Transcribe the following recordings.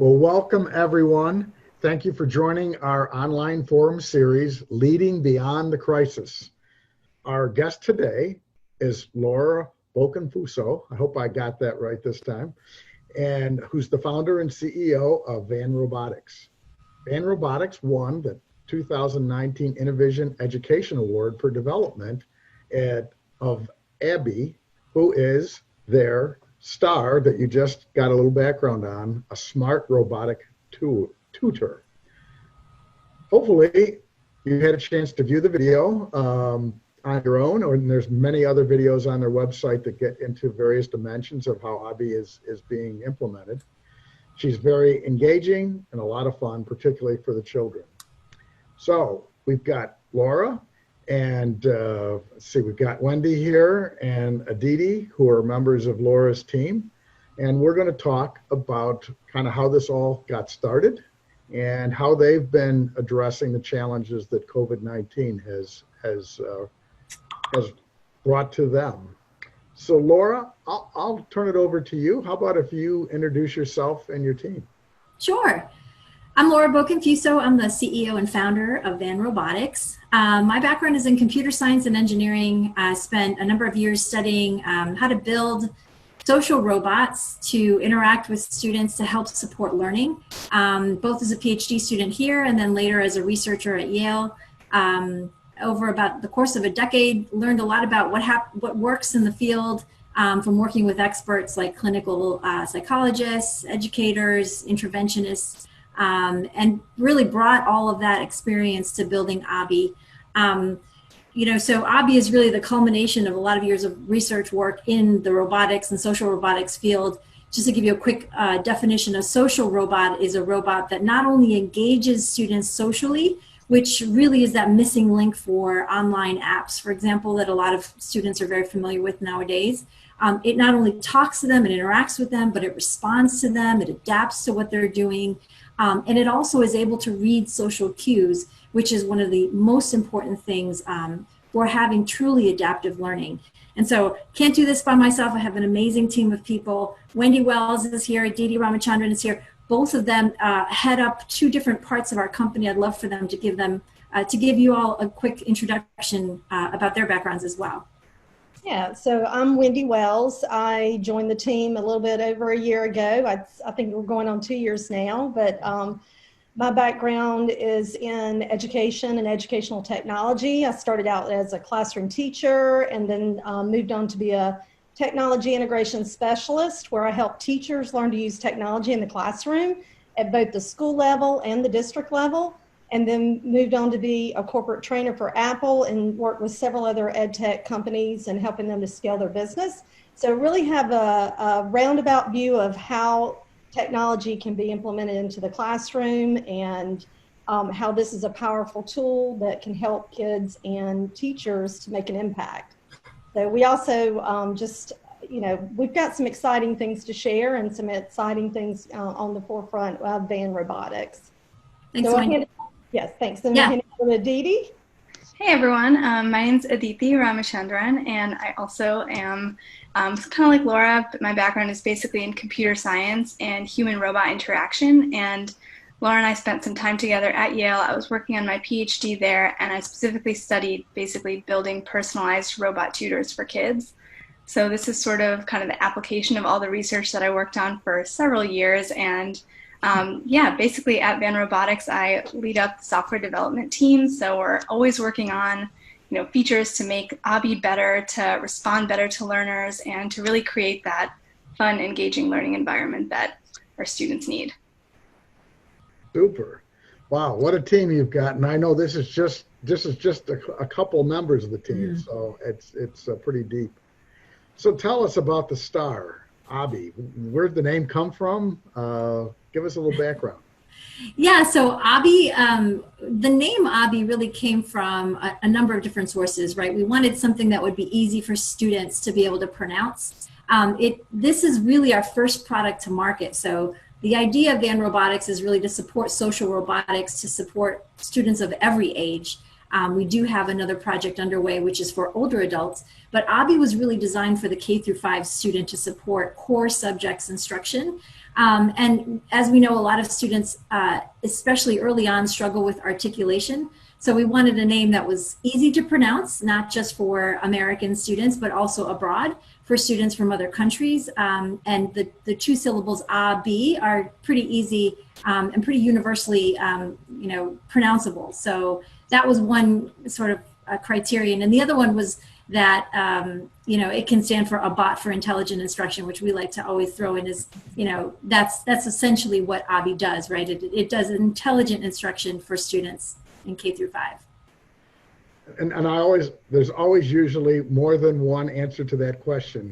Well, welcome everyone. Thank you for joining our online forum series, Leading Beyond the Crisis. Our guest today is Laura Bokenfuso. I hope I got that right this time. And who's the founder and CEO of Van Robotics. Van Robotics won the 2019 InnoVision Education Award for Development of Abby, who is their star that you just got a little background on, a smart robotic tutor. Hopefully you had a chance to view the video on your own, or there's many other videos on their website that get into various dimensions of how Abby is being implemented. She's very engaging and a lot of fun, particularly for the children. So we've got Laura and let's see, we've got Wendy here and Aditi, who are members of Laura's team. And we're going to talk about kind of how this all got started and how they've been addressing the challenges that COVID-19 has brought to them. So Laura, I'll turn it over to you. How about if you introduce yourself and your team? Sure. I'm Laura Bokenfuso. I'm the CEO and founder of Van Robotics. My background is in computer science and engineering. I spent a number of years studying how to build social robots to interact with students to help support learning, both as a PhD student here and then later as a researcher at Yale. Over about the course of a decade, learned a lot about what works in the field from working with experts like clinical psychologists, educators, interventionists, and really brought all of that experience to building Abby. So Abby is really the culmination of a lot of years of research work in the robotics and social robotics field. Just to give you a quick definition, a social robot is a robot that not only engages students socially, which really is that missing link for online apps, for example, that a lot of students are very familiar with nowadays. It not only talks to them and interacts with them, but it responds to them, it adapts to what they're doing, and it also is able to read social cues, which is one of the most important things for having truly adaptive learning. And so can't do this by myself. I have an amazing team of people. Wendy Wells is here, Aditi Ramachandran is here. Both of them head up two different parts of our company. I'd love for them to give you all a quick introduction about their backgrounds as well. Yeah, so I'm Wendy Wells. I joined the team a little bit over a year ago. I think we're going on 2 years now, but my background is in education and educational technology. I started out as a classroom teacher and then moved on to be a technology integration specialist, where I help teachers learn to use technology in the classroom at both the school level and the district level, and then moved on to be a corporate trainer for Apple and worked with several other ed tech companies and helping them to scale their business. So really have a roundabout view of how technology can be implemented into the classroom and how this is a powerful tool that can help kids and teachers to make an impact. So we also we've got some exciting things to share and some exciting things on the forefront of Van Robotics. Thanks, so Wendy. Yes, thanks. Then we'll hand it over to Aditi. Hey everyone, my name's Aditi Ramachandran, and I also am kind of like Laura, but my background is basically in computer science and human-robot interaction. And Laura and I spent some time together at Yale. I was working on my PhD there, and I specifically studied basically building personalized robot tutors for kids. So this is sort of kind of the application of all the research that I worked on for several years. And basically at Van Robotics, I lead up the software development team. So we're always working on, features to make Abby better, to respond better to learners, and to really create that fun, engaging learning environment that our students need. Super. Wow, what a team you've got. And I know this is just a couple members of the team, so it's pretty deep. So tell us about the star, Abby. Where'd the name come from? Give us a little background. Yeah, so Abby, the name Abby really came from a number of different sources, right? We wanted something that would be easy for students to be able to pronounce. This is really our first product to market. So the idea of Van Robotics is really to support social robotics, to support students of every age. We do have another project underway, which is for older adults, but Abby was really designed for the K-5 student to support core subjects instruction. And as we know, a lot of students, especially early on, struggle with articulation. So we wanted a name that was easy to pronounce, not just for American students, but also abroad for students from other countries. And the two syllables "abi" are pretty easy and pretty universally, pronounceable. So that was one sort of criterion. And the other one was that, it can stand for a bot for intelligent instruction, which we like to always throw in as, that's essentially what ABI does, right? It does intelligent instruction for students in K through 5. And there's always usually more than one answer to that question.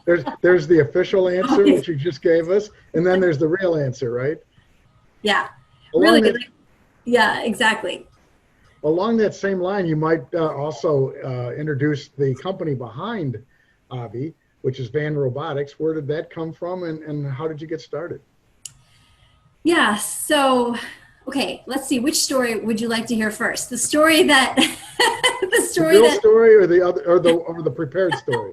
There's the official answer, which you just gave us, and then there's the real answer, right? Yeah, yeah, exactly. Along that same line, you might also introduce the company behind ABI, which is Van Robotics. Where did that come from, and how did you get started? Yeah, so, okay, let's see. Which story would you like to hear first? The story that, the real story, or the prepared story?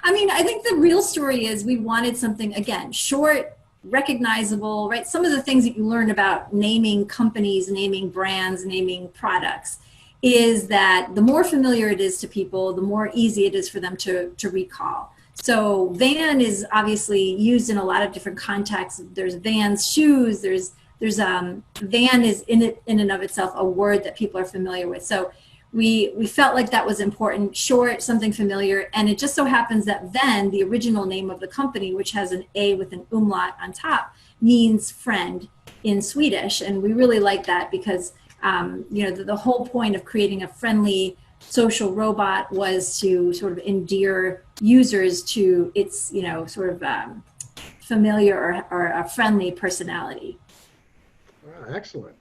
I mean, I think the real story is we wanted something, again, short, recognizable, right? Some of the things that you learn about naming companies, naming brands, naming products is that the more familiar it is to people, the more easy it is for them to recall. So Van is obviously used in a lot of different contexts. There's Van's shoes, there's Van is in and of itself a word that people are familiar with. So we felt like that was important, short, something familiar, and it just so happens that Ven, the original name of the company, which has an A with an umlaut on top, means friend in Swedish, and we really like that because the whole point of creating a friendly social robot was to sort of endear users to its familiar or a friendly personality. Excellent.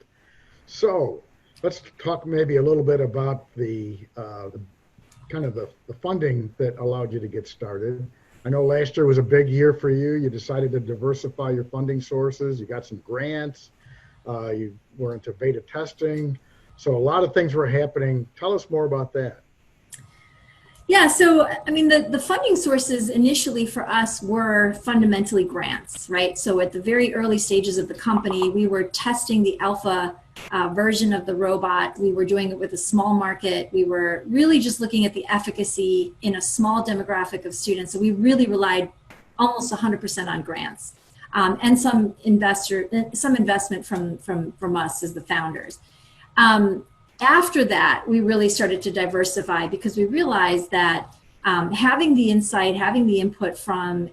So let's talk maybe a little bit about the kind of the funding that allowed you to get started. I know last year was a big year for you. You decided to diversify your funding sources. You got some grants. You were into beta testing. So a lot of things were happening. Tell us more about that. Yeah, so I mean, the funding sources initially for us were fundamentally grants, right? So at the very early stages of the company, we were testing the alpha version of the robot. We were doing it with a small market. We were really just looking at the efficacy in a small demographic of students. So we really relied almost 100% on grants and some investment from us as the founders. After that, we really started to diversify because we realized that having the insight, having the input from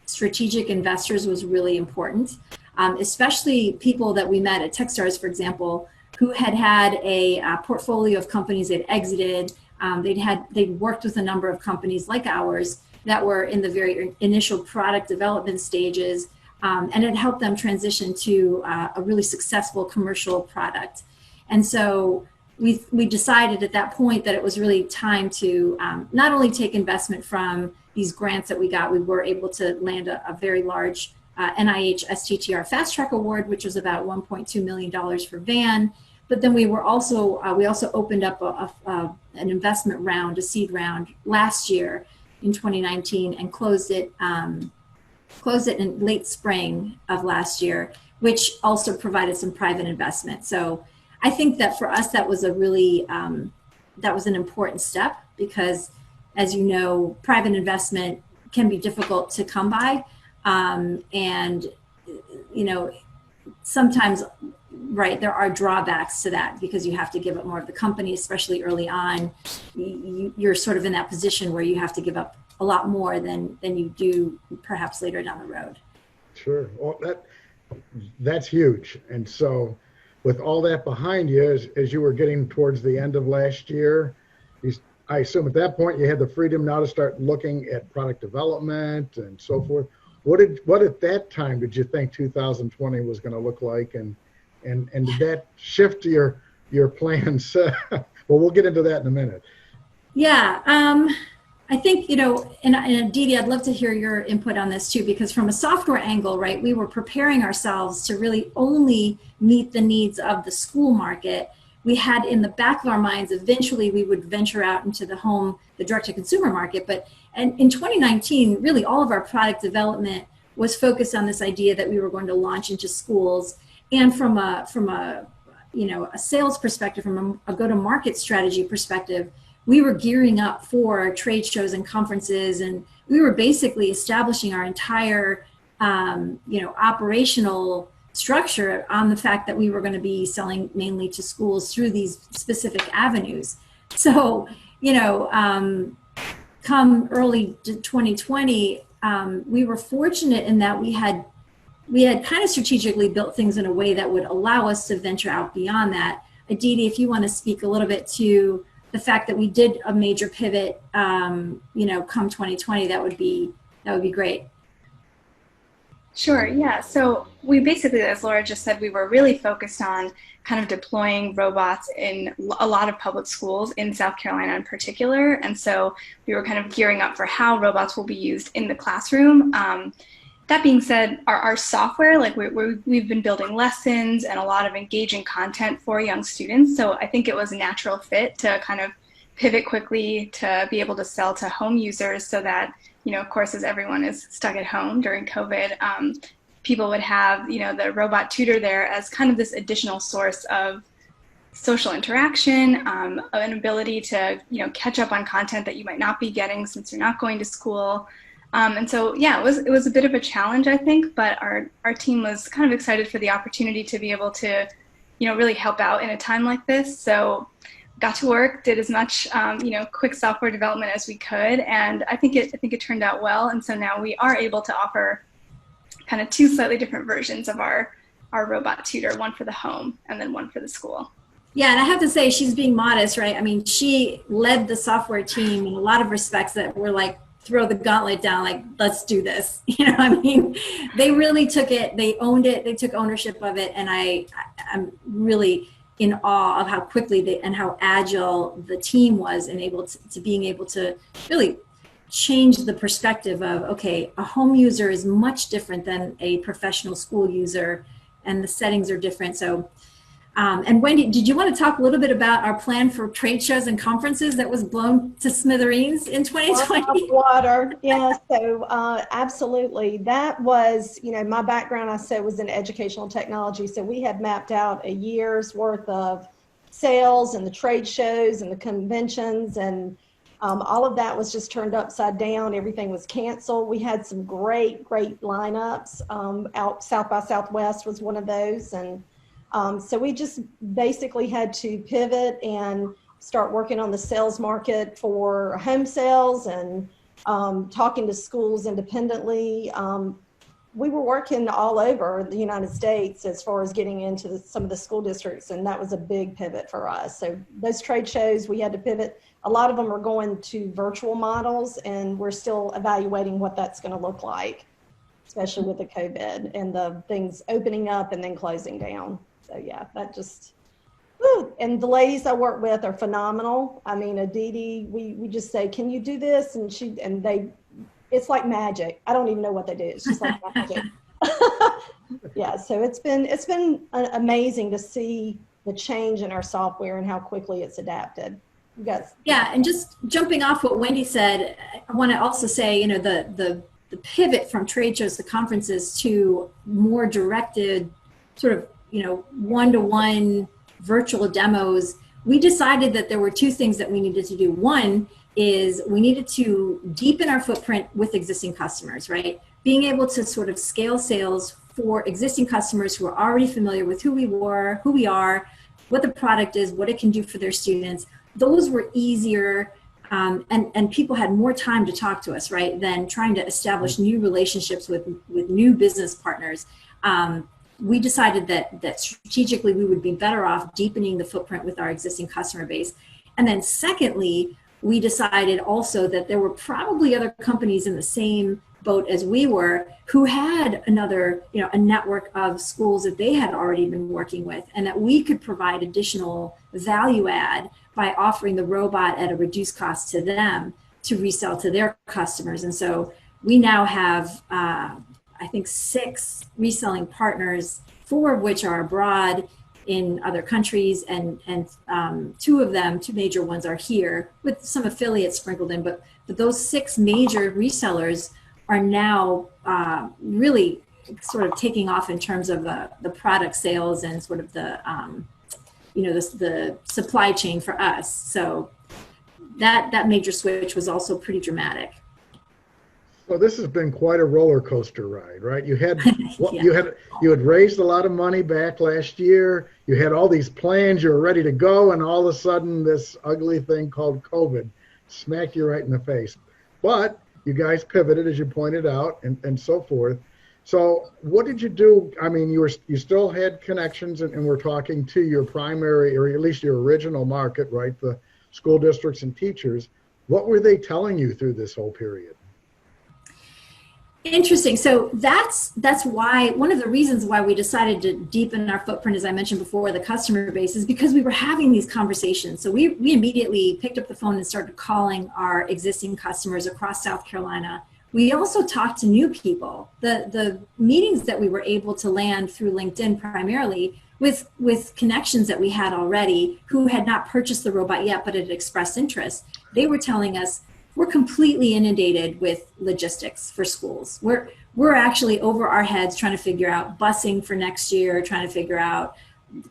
strategic investors was really important, especially people that we met at Techstars, for example, who had a portfolio of companies they'd exited. They'd worked with a number of companies like ours that were in the very initial product development stages, and it helped them transition to a really successful commercial product. And so we decided at that point that it was really time to not only take investment from these grants that we got, we were able to land a very large NIH STTR Fast Track Award, which was about $1.2 million for Van. But then we also opened up an investment round, a seed round, last year in 2019, and closed it in late spring of last year, which also provided some private investment. So I think that for us, that was a really, that was an important step because, as you know, private investment can be difficult to come by. And, sometimes, right, there are drawbacks to that because you have to give up more of the company, especially early on. You're sort of in that position where you have to give up a lot more than you do perhaps later down the road. Sure. Well, that's huge. And so with all that behind you, as you were getting towards the end of last year, I assume at that point you had the freedom now to start looking at product development and so forth. What at that time did you think 2020 was going to look like, and did that shift your plans? Well, we'll get into that in a minute. Yeah, I think, and Didi, I'd love to hear your input on this too, because from a software angle, right, we were preparing ourselves to really only meet the needs of the school market. We had in the back of our minds, eventually we would venture out into the direct-to-consumer market. And in 2019, really all of our product development was focused on this idea that we were going to launch into schools. And from a sales perspective, from a go-to-market strategy perspective, we were gearing up for trade shows and conferences, and we were basically establishing our entire operational structure on the fact that we were going to be selling mainly to schools through these specific avenues. So, come early 2020, we were fortunate in that we had kind of strategically built things in a way that would allow us to venture out beyond that. Aditi, if you want to speak a little bit to the fact that we did a major pivot, come 2020, that would be great. Sure, yeah. So we basically, as Laura just said, we were really focused on kind of deploying robots in a lot of public schools in South Carolina in particular. And so we were kind of gearing up for how robots will be used in the classroom. That being said, our software, like we've been building lessons and a lot of engaging content for young students. So I think it was a natural fit to kind of pivot quickly to be able to sell to home users so that, of course, as everyone is stuck at home during COVID, people would have, the robot tutor there as kind of this additional source of social interaction, an ability to, catch up on content that you might not be getting since you're not going to school. And so, yeah, it was a bit of a challenge, I think, but our team was kind of excited for the opportunity to be able to, really help out in a time like this. So got to work, did as much, quick software development as we could. And I think it turned out well. And so now we are able to offer kind of two slightly different versions of our robot tutor, one for the home and then one for the school. Yeah, and I have to say, she's being modest, right? I mean, she led the software team in a lot of respects that were like, throw the gauntlet down, like, let's do this. They really took it, they owned it, they took ownership of it. And I'm really in awe of how quickly and how agile the team was and able to being able to really change the perspective of, okay, a home user is much different than a professional school user and the settings are different. So, and Wendy, did you want to talk a little bit about our plan for trade shows and conferences that was blown to smithereens in 2020? Water, yeah, so absolutely. That was, my background, I said, was in educational technology. So we had mapped out a year's worth of sales and the trade shows and the conventions, and all of that was just turned upside down. Everything was canceled. We had some great lineups. Out South by Southwest was one of those, and so we just basically had to pivot and start working on the sales market for home sales and talking to schools independently. We were working all over the United States as far as getting into some of the school districts, and that was a big pivot for us. So those trade shows, we had to pivot. A lot of them are going to virtual models, and we're still evaluating what that's going to look like, especially with the COVID and the things opening up and then closing down. So yeah, that just, woo. And the ladies I work with are phenomenal. I mean, Aditi, we just say, can you do this? And it's like magic. I don't even know what they do. It's just like magic. Yeah, so it's been amazing to see the change in our software and how quickly it's adapted. You guys. Yeah, and just jumping off what Wendy said, I want to also say, the pivot from trade shows to conferences to more directed sort of, one-to-one virtual demos, we decided that there were two things that we needed to do. One is we needed to deepen our footprint with existing customers, right? Being able to sort of scale sales for existing customers who are already familiar with who we are, what the product is, what it can do for their students. Those were easier, and people had more time to talk to us, right, than trying to establish new relationships with new business partners. We decided that strategically we would be better off deepening the footprint with our existing customer base. And then secondly, we decided also that there were probably other companies in the same boat as we were who had another, a network of schools that they had already been working with, and that we could provide additional value add by offering the robot at a reduced cost to them to resell to their customers. And so we now have, I think, 6 reselling partners, 4 of which are abroad in other countries, and 2 major ones are here with some affiliates sprinkled in, but those 6 major resellers are now really sort of taking off in terms of the product sales and sort of the the supply chain for us. So that major switch was also pretty dramatic. So this has been quite a roller coaster ride, right? You had Yeah. you had raised a lot of money back last year. You had all these plans. You were ready to go, and all of a sudden, this ugly thing called COVID smacked you right in the face. But you guys pivoted, as you pointed out, and so forth. So what did you do? I mean, you still had connections, and we're talking to your primary, or at least your original market, right? The school districts and teachers. What were they telling you through this whole period? Interesting. So that's why one of the reasons why we decided to deepen our footprint, as I mentioned before, the customer base, is because we were having these conversations. So we immediately picked up the phone and started calling our existing customers across South Carolina. We also talked to new people. The meetings that we were able to land through LinkedIn primarily with connections that we had already who had not purchased the robot yet but had expressed interest. They were telling us, we're completely inundated with logistics for schools. We're actually over our heads trying to figure out busing for next year, trying to figure out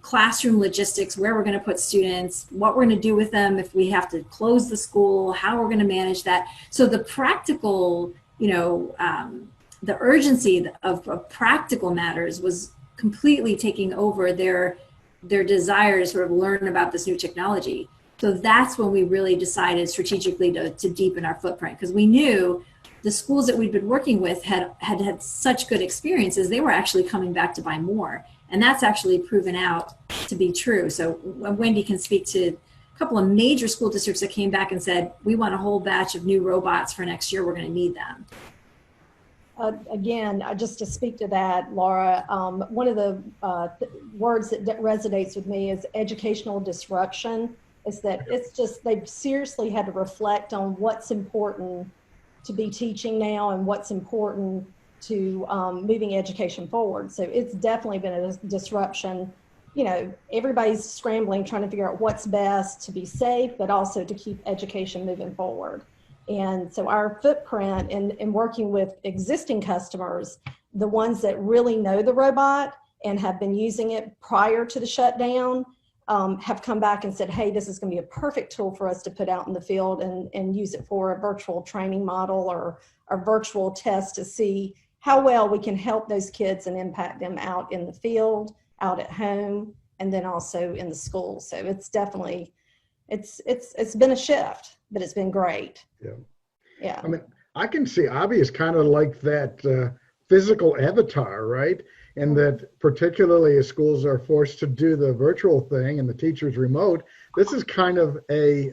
classroom logistics, where we're going to put students, what we're going to do with them if we have to close the school, how we're going to manage that. So the practical, the urgency of practical matters was completely taking over their desire to sort of learn about this new technology. So that's when we really decided strategically to deepen our footprint, because we knew the schools that we'd been working with had such good experiences, they were actually coming back to buy more. And that's actually proven out to be true. So Wendy can speak to a couple of major school districts that came back and said, we want a whole batch of new robots for next year, we're going to need them. Again, just to speak to that, Laura, one of the words that resonates with me is educational disruption. Is that it's just, they've seriously had to reflect on what's important to be teaching now and what's important to moving education forward. So it's definitely been a disruption. Everybody's scrambling, trying to figure out what's best to be safe, but also to keep education moving forward. And so our footprint in working with existing customers, the ones that really know the robot and have been using it prior to the shutdown, have come back and said, hey, this is going to be a perfect tool for us to put out in the field and use it for a virtual training model or a virtual test to see how well we can help those kids and impact them out in the field, out at home, and then also in the school. So it's definitely, it's been a shift, but it's been great. Yeah. I mean, I can see Abby is kind of like that physical avatar, right? And that particularly as schools are forced to do the virtual thing and the teacher's remote, this is kind of a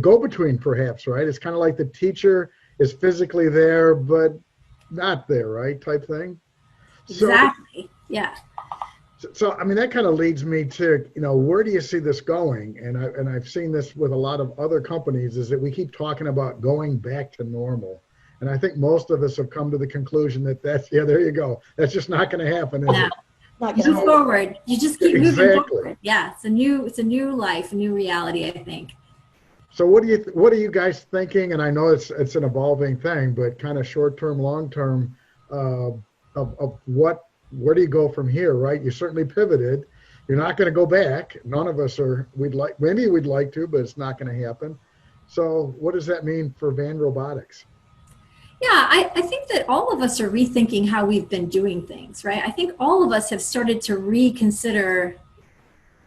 go-between perhaps, right? It's kind of like the teacher is physically there, but not there, right? Type thing. Exactly, yeah. So I mean, that kind of leads me to, where do you see this going? And I've seen this with a lot of other companies, is that we keep talking about going back to normal. And I think most of us have come to the conclusion that there you go. That's just not going to happen. No. Move forward. You just keep moving forward. Yeah, it's a new life, a new reality, I think. So what are you guys thinking? And I know it's an evolving thing, but kind of short term, long term, of where do you go from here? Right? You certainly pivoted. You're not going to go back. None of us are. Maybe we'd like to, but it's not going to happen. So what does that mean for Van Robotics? Yeah, I think that all of us are rethinking how we've been doing things, right? I think all of us have started to reconsider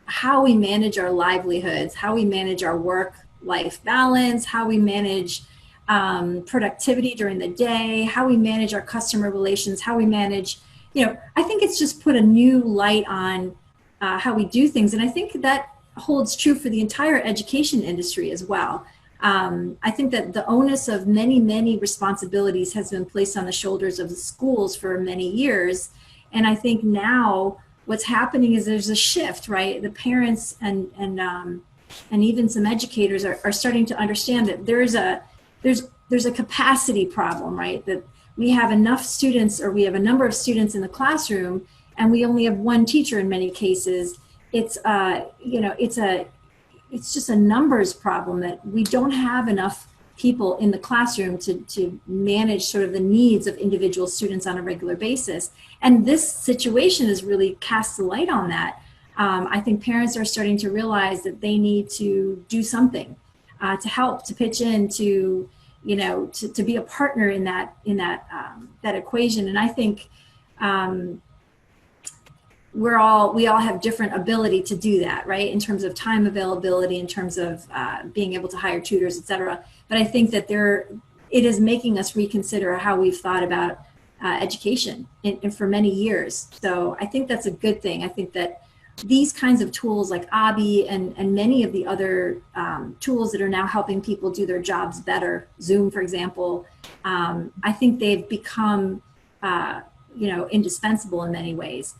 how we manage our livelihoods, how we manage our work-life balance, how we manage productivity during the day, how we manage our customer relations, how we manage, I think it's just put a new light on how we do things. And I think that holds true for the entire education industry as well. I think that the onus of many, many responsibilities has been placed on the shoulders of the schools for many years. And I think now what's happening is there's a shift, right? The parents and even some educators are starting to understand that there's a capacity problem, right? That we have enough students, or we have a number of students in the classroom, and we only have one teacher in many cases. It's just a numbers problem, that we don't have enough people in the classroom to manage sort of the needs of individual students on a regular basis. And this situation has really cast a light on that. I think parents are starting to realize that they need to do something to help, to pitch in, to be a partner in that equation. And I think we all have different ability to do that, right? In terms of time availability, in terms of being able to hire tutors, et cetera. But I think that it is making us reconsider how we've thought about education for many years. So I think that's a good thing. I think that these kinds of tools like Abby and many of the other tools that are now helping people do their jobs better, Zoom, for example, I think they've become indispensable in many ways.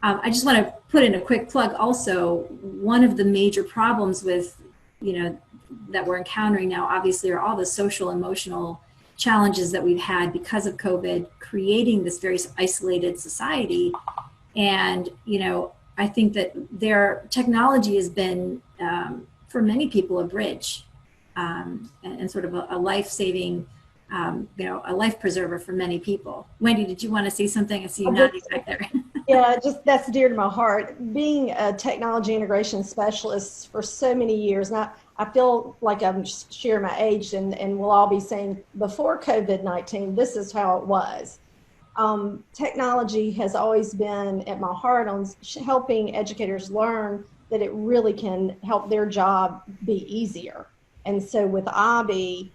I just want to put in a quick plug also. One of the major problems with, that we're encountering now, obviously, are all the social, emotional challenges that we've had because of COVID, creating this very isolated society. And, I think that technology has been, for many people, a bridge and sort of a life-saving, a life preserver for many people. Wendy, did you want to say something? I see you nodding back there. Yeah, that's dear to my heart. Being a technology integration specialist for so many years, and I feel like I'm sharing my age, and we'll all be saying before COVID-19, this is how it was. Technology has always been at my heart on helping educators learn that it really can help their job be easier. And so with Abby,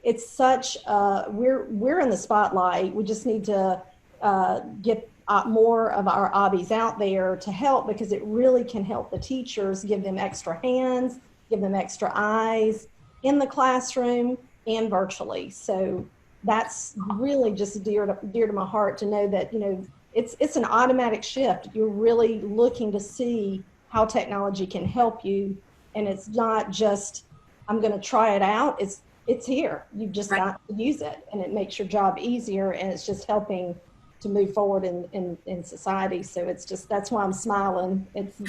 it's such we're in the spotlight. We just need to get more of our Abbies out there to help, because it really can help the teachers, give them extra hands, give them extra eyes in the classroom and virtually. So that's really just dear to my heart to know that, it's an automatic shift. You're really looking to see how technology can help you. And it's not just, I'm going to try it out. It's here. You've just got to use it, and it makes your job easier, and it's just helping to move forward in society. So that's why I'm smiling. It's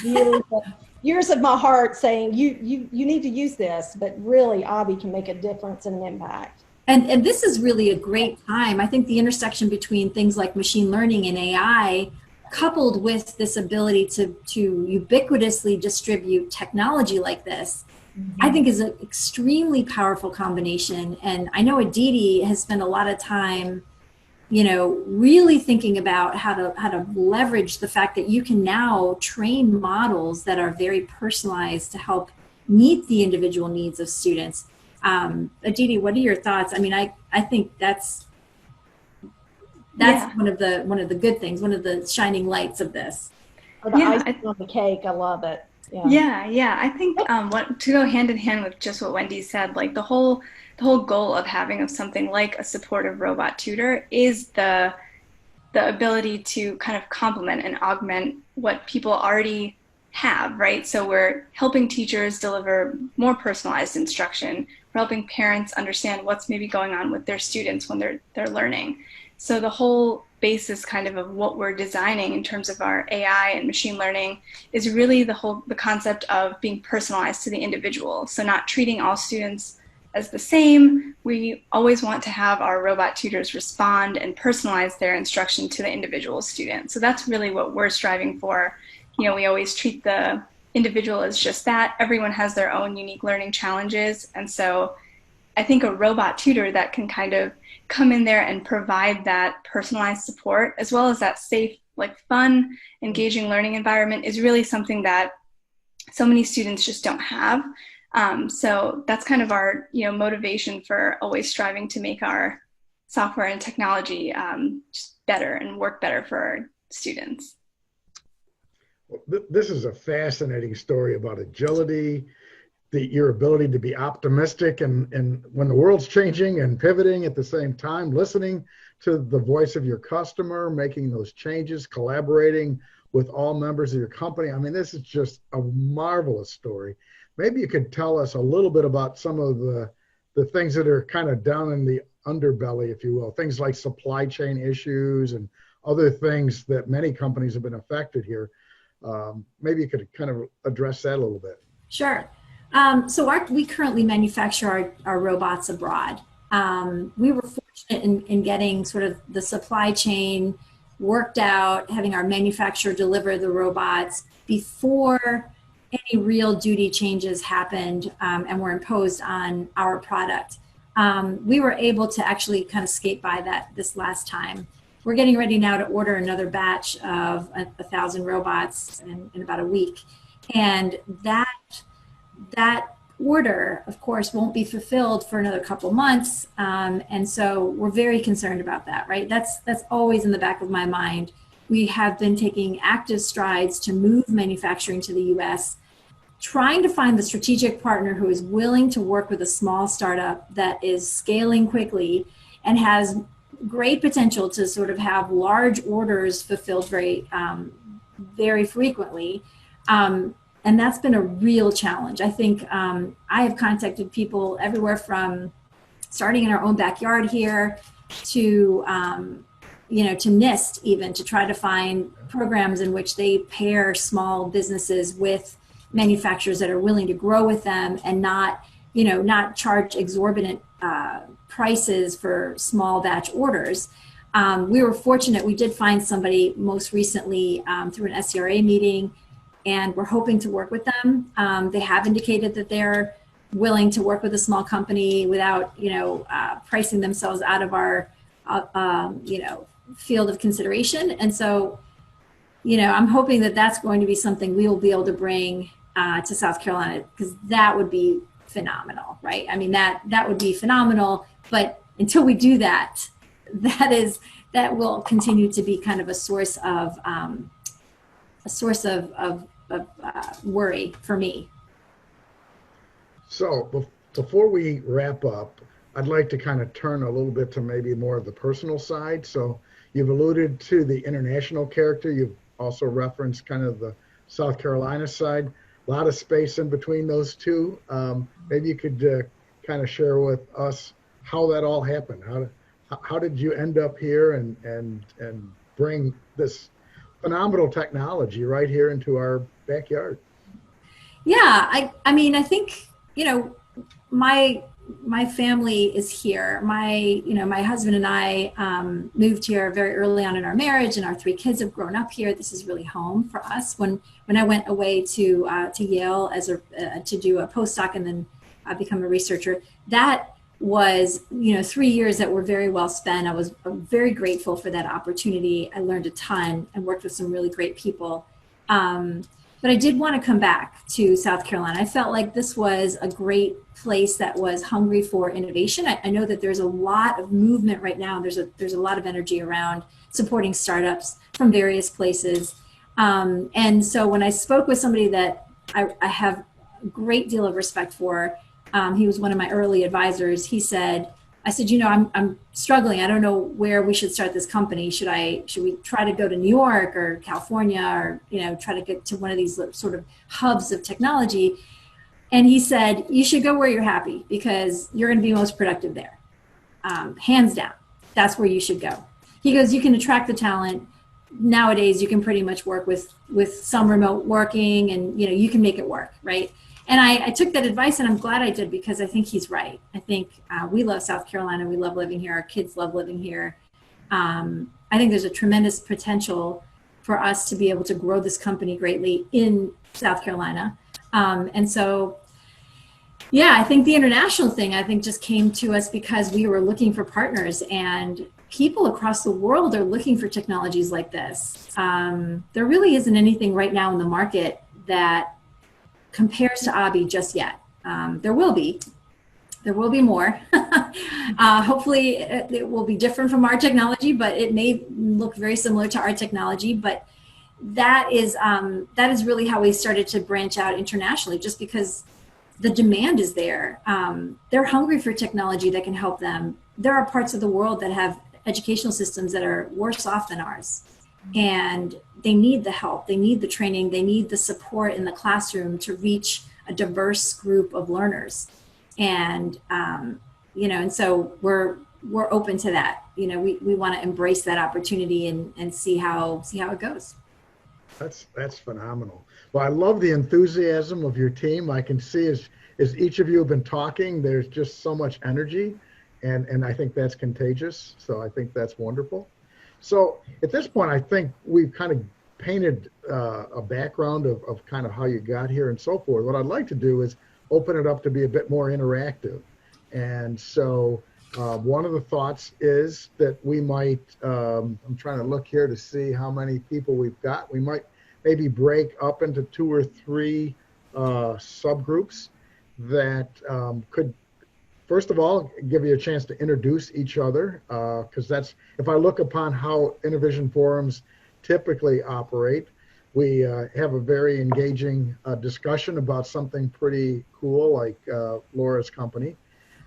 years of my heart saying you need to use this, but really Abby can make a difference and an impact. And this is really a great time. I think the intersection between things like machine learning and AI, coupled with this ability to ubiquitously distribute technology like this, I think is an extremely powerful combination. And I know Aditi has spent a lot of time, really thinking about how to leverage the fact that you can now train models that are very personalized to help meet the individual needs of students. Aditi, what are your thoughts? I mean, I think that's one of the good things, one of the shining lights of this. Or the icing on the cake. I love it. Yeah. I think to go hand in hand with just what Wendy said, like the whole goal of having something like a supportive robot tutor is the ability to kind of complement and augment what people already have, right? So we're helping teachers deliver more personalized instruction. We're helping parents understand what's maybe going on with their students when they're learning. So the whole basis kind of what we're designing in terms of our AI and machine learning is really the concept of being personalized to the individual. So not treating all students as the same. We always want to have our robot tutors respond and personalize their instruction to the individual student. So that's really what we're striving for. We always treat the individual as just that. Everyone has their own unique learning challenges. And so I think a robot tutor that can kind of come in there and provide that personalized support, as well as that safe, like fun, engaging learning environment, is really something that so many students just don't have. So that's kind of our motivation for always striving to make our software and technology just better and work better for our students. This is a fascinating story about agility, your ability to be optimistic and when the world's changing and pivoting at the same time, listening to the voice of your customer, making those changes, collaborating with all members of your company. I mean, this is just a marvelous story. Maybe you could tell us a little bit about some of the things that are kind of down in the underbelly, if you will, things like supply chain issues and other things that many companies have been affected here. Maybe you could kind of address that a little bit. Sure. We currently manufacture our robots abroad. We were fortunate in getting sort of the supply chain worked out, having our manufacturer deliver the robots before any real duty changes happened and were imposed on our product. We were able to actually kind of skate by that this last time. We're getting ready now to order another batch of 1,000 robots in about a week. And that order, of course, won't be fulfilled for another couple months. And so we're very concerned about that, right? That's always in the back of my mind. We have been taking active strides to move manufacturing to the US, trying to find the strategic partner who is willing to work with a small startup that is scaling quickly and has great potential to sort of have large orders fulfilled very frequently. And that's been a real challenge. I think I have contacted people everywhere from starting in our own backyard here to, to NIST even, to try to find programs in which they pair small businesses with manufacturers that are willing to grow with them and not charge exorbitant prices for small batch orders. We were fortunate. We did find somebody most recently through an SCRA meeting, and we're hoping to work with them. They have indicated that they're willing to work with a small company without, pricing themselves out of our, field of consideration. And so, I'm hoping that that's going to be something we will be able to bring to South Carolina, because that would be phenomenal, right? I mean, that would be phenomenal. But until we do that, that will continue to be kind of a source of worry for me. So before we wrap up, I'd like to kind of turn a little bit to maybe more of the personal side. So you've alluded to the international character. You've also referenced kind of the South Carolina side. A lot of space in between those two. Maybe you could kind of share with us how that all happened. How did you end up here and bring this phenomenal technology right here into our backyard? Yeah, I mean, I think, my family is here. My husband and I moved here very early on in our marriage, and our 3 kids have grown up here. This is really home for us. When I went away to Yale to do a postdoc and then become a researcher, that was 3 years that were very well spent. I was very grateful for that opportunity. I learned a ton and worked with some really great people. But I did want to come back to South Carolina. I felt like this was a great place that was hungry for innovation. I know that there's a lot of movement right now. There's a lot of energy around supporting startups from various places. And so when I spoke with somebody that I have a great deal of respect for, he was one of my early advisors. I said, I'm struggling. I don't know where we should start this company. Should we try to go to New York or California or, try to get to one of these sort of hubs of technology? And he said, you should go where you're happy, because you're going to be most productive there. Hands down. That's where you should go. He goes, you can attract the talent. Nowadays, you can pretty much work with some remote working, and, you can make it work, right? And I took that advice, and I'm glad I did, because I think he's right. I think we love South Carolina. We love living here. Our kids love living here. I think there's a tremendous potential for us to be able to grow this company greatly in South Carolina. And so, yeah, I think the international thing, just came to us because we were looking for partners, and people across the world are looking for technologies like this. There really isn't anything right now in the market that compares to ABI just yet. There will be more. Hopefully it will be different from our technology, but it may look very similar to our technology. But that is really how we started to branch out internationally, just because the demand is there. They're hungry for technology that can help them. There are parts of the world that have educational systems that are worse off than ours. And they need the help, they need the training, they need the support in the classroom to reach a diverse group of learners. And, and so we're open to that. We want to embrace that opportunity and see how it goes. That's phenomenal. Well, I love the enthusiasm of your team. I can see as each of you have been talking, there's just so much energy, and I think that's contagious. So I think that's wonderful. So at this point, I think we've kind of painted a background of kind of how you got here and so forth. What I'd like to do is open it up to be a bit more interactive. And so one of the thoughts is that we might, I'm trying to look here to see how many people we've got. We might maybe break up into 2 or 3 subgroups that could, first of all, give you a chance to introduce each other, because that's, if I look upon how InnoVision forums typically operate, we have a very engaging discussion about something pretty cool like Laura's company.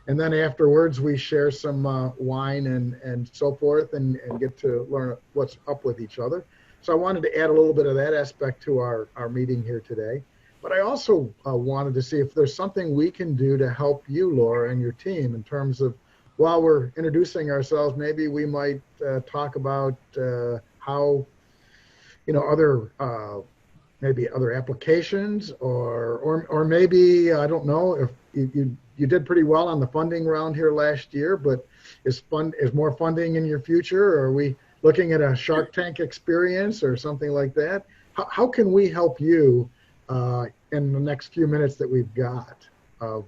And then afterwards, we share some wine and so forth and get to learn what's up with each other. So I wanted to add a little bit of that aspect to our meeting here today. But I also wanted to see if there's something we can do to help you, Laura, and your team in terms of, while we're introducing ourselves, maybe we might talk about how, other maybe other applications, or maybe, I don't know, if you did pretty well on the funding round here last year, but is more funding in your future? Or are we looking at a Shark Tank experience or something like that? How can we help you in the next few minutes that we've got?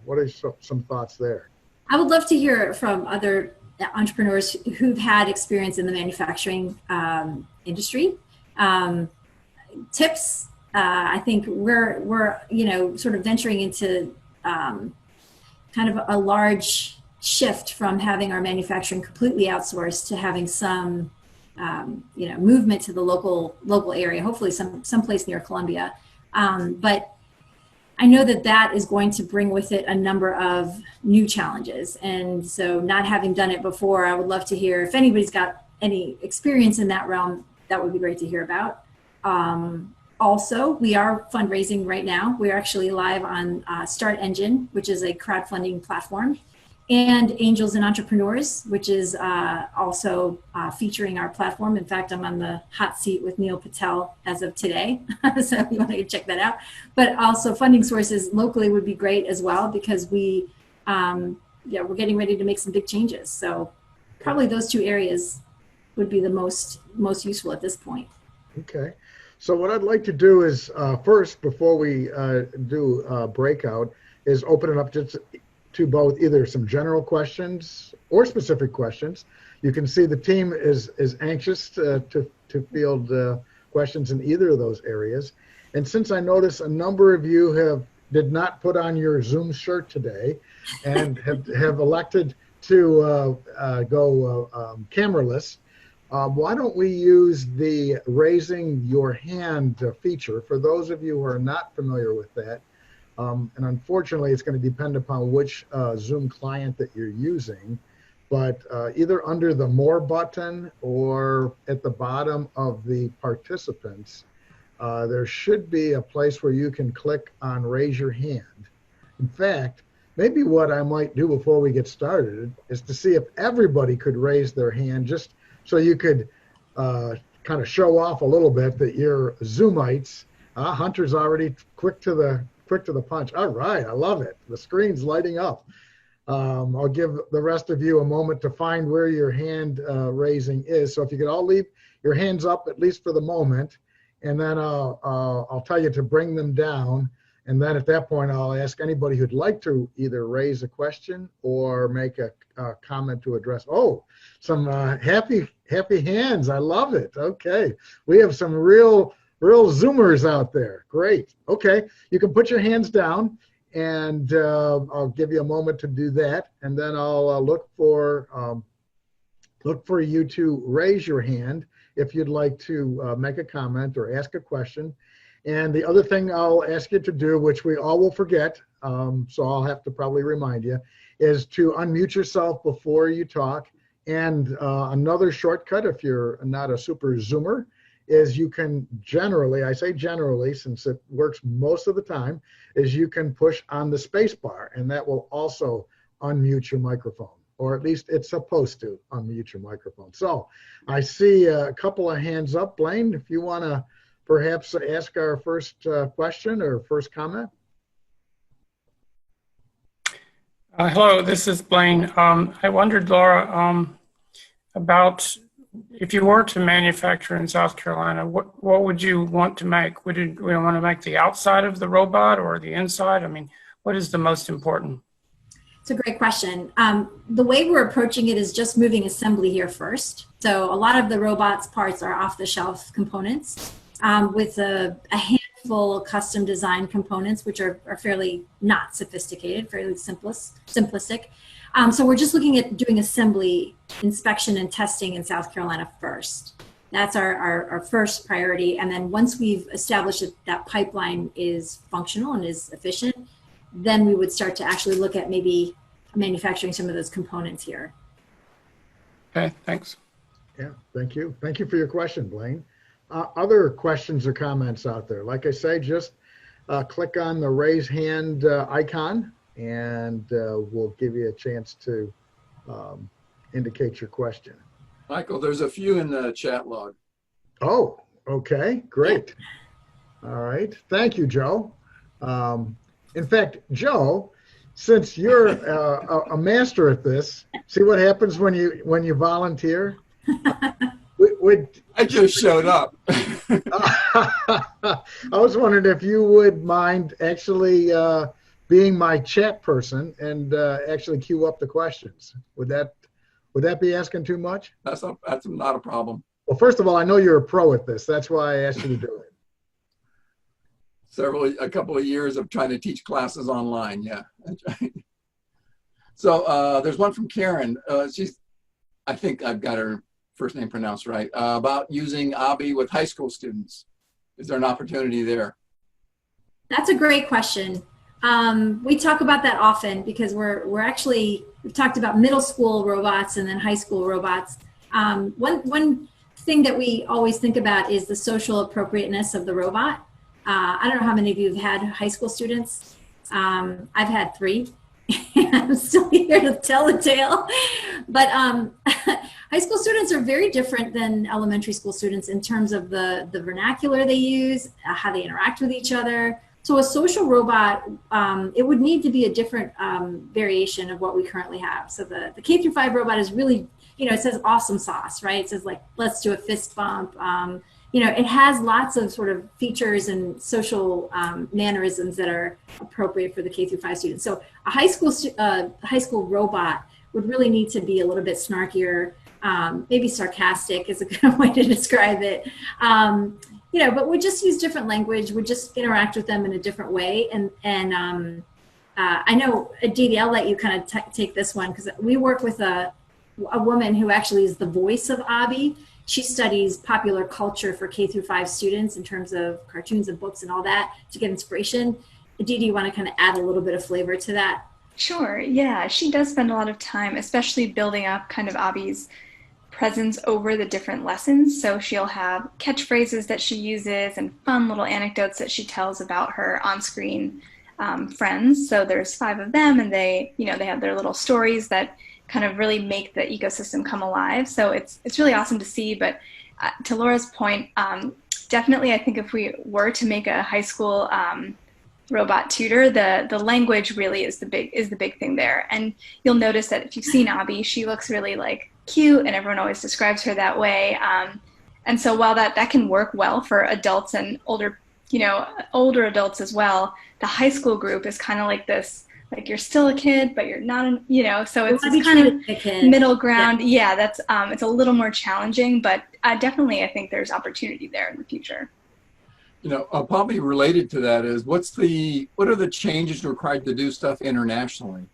What are some thoughts there? I would love to hear from other entrepreneurs who've had experience in the manufacturing industry. Tips. I think we're sort of venturing into kind of a large shift from having our manufacturing completely outsourced to having some movement to the local area, hopefully someplace near Columbia. But I know that is going to bring with it a number of new challenges. And so, not having done it before, I would love to hear if anybody's got any experience in that realm. That would be great to hear about. Also, we are fundraising right now. We're actually live on Start Engine, which is a crowdfunding platform, and Angels and Entrepreneurs, which is also featuring our platform. In fact, I'm on the hot seat with Neil Patel as of today, so if you want to check that out. But also funding sources locally would be great as well, because we're getting ready to make some big changes. So probably those 2 areas would be the most useful at this point. Okay. So what I'd like to do is first, before we do a breakout, is open it up to both either some general questions or specific questions. You can see the team is anxious to field questions in either of those areas. And since I notice a number of you did not put on your Zoom shirt today and have elected to go cameraless, why don't we use the raising your hand feature for those of you who are not familiar with that. And unfortunately, it's going to depend upon which Zoom client that you're using. But either under the More button or at the bottom of the participants, there should be a place where you can click on Raise Your Hand. In fact, maybe what I might do before we get started is to see if everybody could raise their hand, just so you could kind of show off a little bit that you're Zoomites. Hunter's already quick to the punch. All right, I love it. The screen's lighting up. I'll give the rest of you a moment to find where your hand raising is. So if you could all leave your hands up, at least for the moment, and then I'll tell you to bring them down. And then at that point, I'll ask anybody who'd like to either raise a question or make a comment to address. Oh, some happy hands. I love it. Okay, we have some real Zoomers out there. Great. Okay, you can put your hands down, and I'll give you a moment to do that, and then I'll look for you to raise your hand if you'd like to make a comment or ask a question. And the other thing I'll ask you to do, which we all will forget, so I'll have to probably remind you, is to unmute yourself before you talk. And another shortcut, if you're not a super Zoomer, is you can generally, I say generally since it works most of the time, is you can push on the space bar, and that will also unmute your microphone, or at least it's supposed to unmute your microphone. So I see a couple of hands up. Blaine, if you want to perhaps ask our first question or first comment? Hello, this is Blaine. I wondered, Laura, about if you were to manufacture in South Carolina, what would you want to make? Would you want to make the outside of the robot or the inside? I mean, what is the most important? It's a great question. The way we're approaching it is just moving assembly here first. So a lot of the robot's parts are off-the-shelf components with a handful of custom design components, which are fairly not sophisticated, fairly simplistic. So we're just looking at doing assembly, inspection, and testing in South Carolina first. That's our first priority. And then once we've established that that pipeline is functional and is efficient, then we would start to actually look at maybe manufacturing some of those components here. Okay, thanks. Yeah, thank you. Thank you for your question, Blaine. Other questions or comments out there? Like I say, just click on the raise hand icon and we'll give you a chance to indicate your question. Michael, there's a few in the chat log. Oh, okay, great. All right, thank you, Joe. In fact, Joe, since you're a master at this, see what happens when you volunteer? I just showed up. I was wondering if you would mind actually being my chat person and actually queue up the questions. Would that be asking too much? That's not a problem. Well, first of all, I know you're a pro at this. That's why I asked you to do it. A couple of years of trying to teach classes online. Yeah, that's right. So there's one from Karen. I think I've got her first name pronounced right, about using ABI with high school students. Is there an opportunity there? That's a great question. We talk about that often because we've talked about middle school robots and then high school robots. One thing that we always think about is the social appropriateness of the robot. I don't know how many of you have had high school students. I've had 3. I'm still here to tell the tale. But high school students are very different than elementary school students in terms of the vernacular they use, how they interact with each other. So a social robot, it would need to be a different variation of what we currently have. So the K-5 robot is really, it says awesome sauce, right? It says like, let's do a fist bump. It has lots of sort of features and social mannerisms that are appropriate for the K-5 students. So a high school robot would really need to be a little bit snarkier, maybe sarcastic is a good way to describe it. But we just use different language. We just interact with them in a different way. And I know, Aditi, I'll let you kind of take this one because we work with a woman who actually is the voice of ABI. She studies popular culture for K-5 students in terms of cartoons and books and all that to get inspiration. Aditi, do you want to kind of add a little bit of flavor to that? Sure, yeah. She does spend a lot of time, especially building up kind of ABI's presence over the different lessons. So she'll have catchphrases that she uses and fun little anecdotes that she tells about her on-screen friends. So there's 5 of them, and they have their little stories that kind of really make the ecosystem come alive. So it's really awesome to see. But to Laura's point, definitely I think if we were to make a high school robot tutor, the language really is the big thing there. And you'll notice that if you've seen Abby, she looks really like cute, and everyone always describes her that way. And so while that can work well for adults and older adults as well, the high school group is kind of like this, like you're still a kid, but you're not, so it's kind of middle ground. Yeah, that's it's a little more challenging, but definitely I think there's opportunity there in the future. Probably related to that is what are the changes required to do stuff internationally?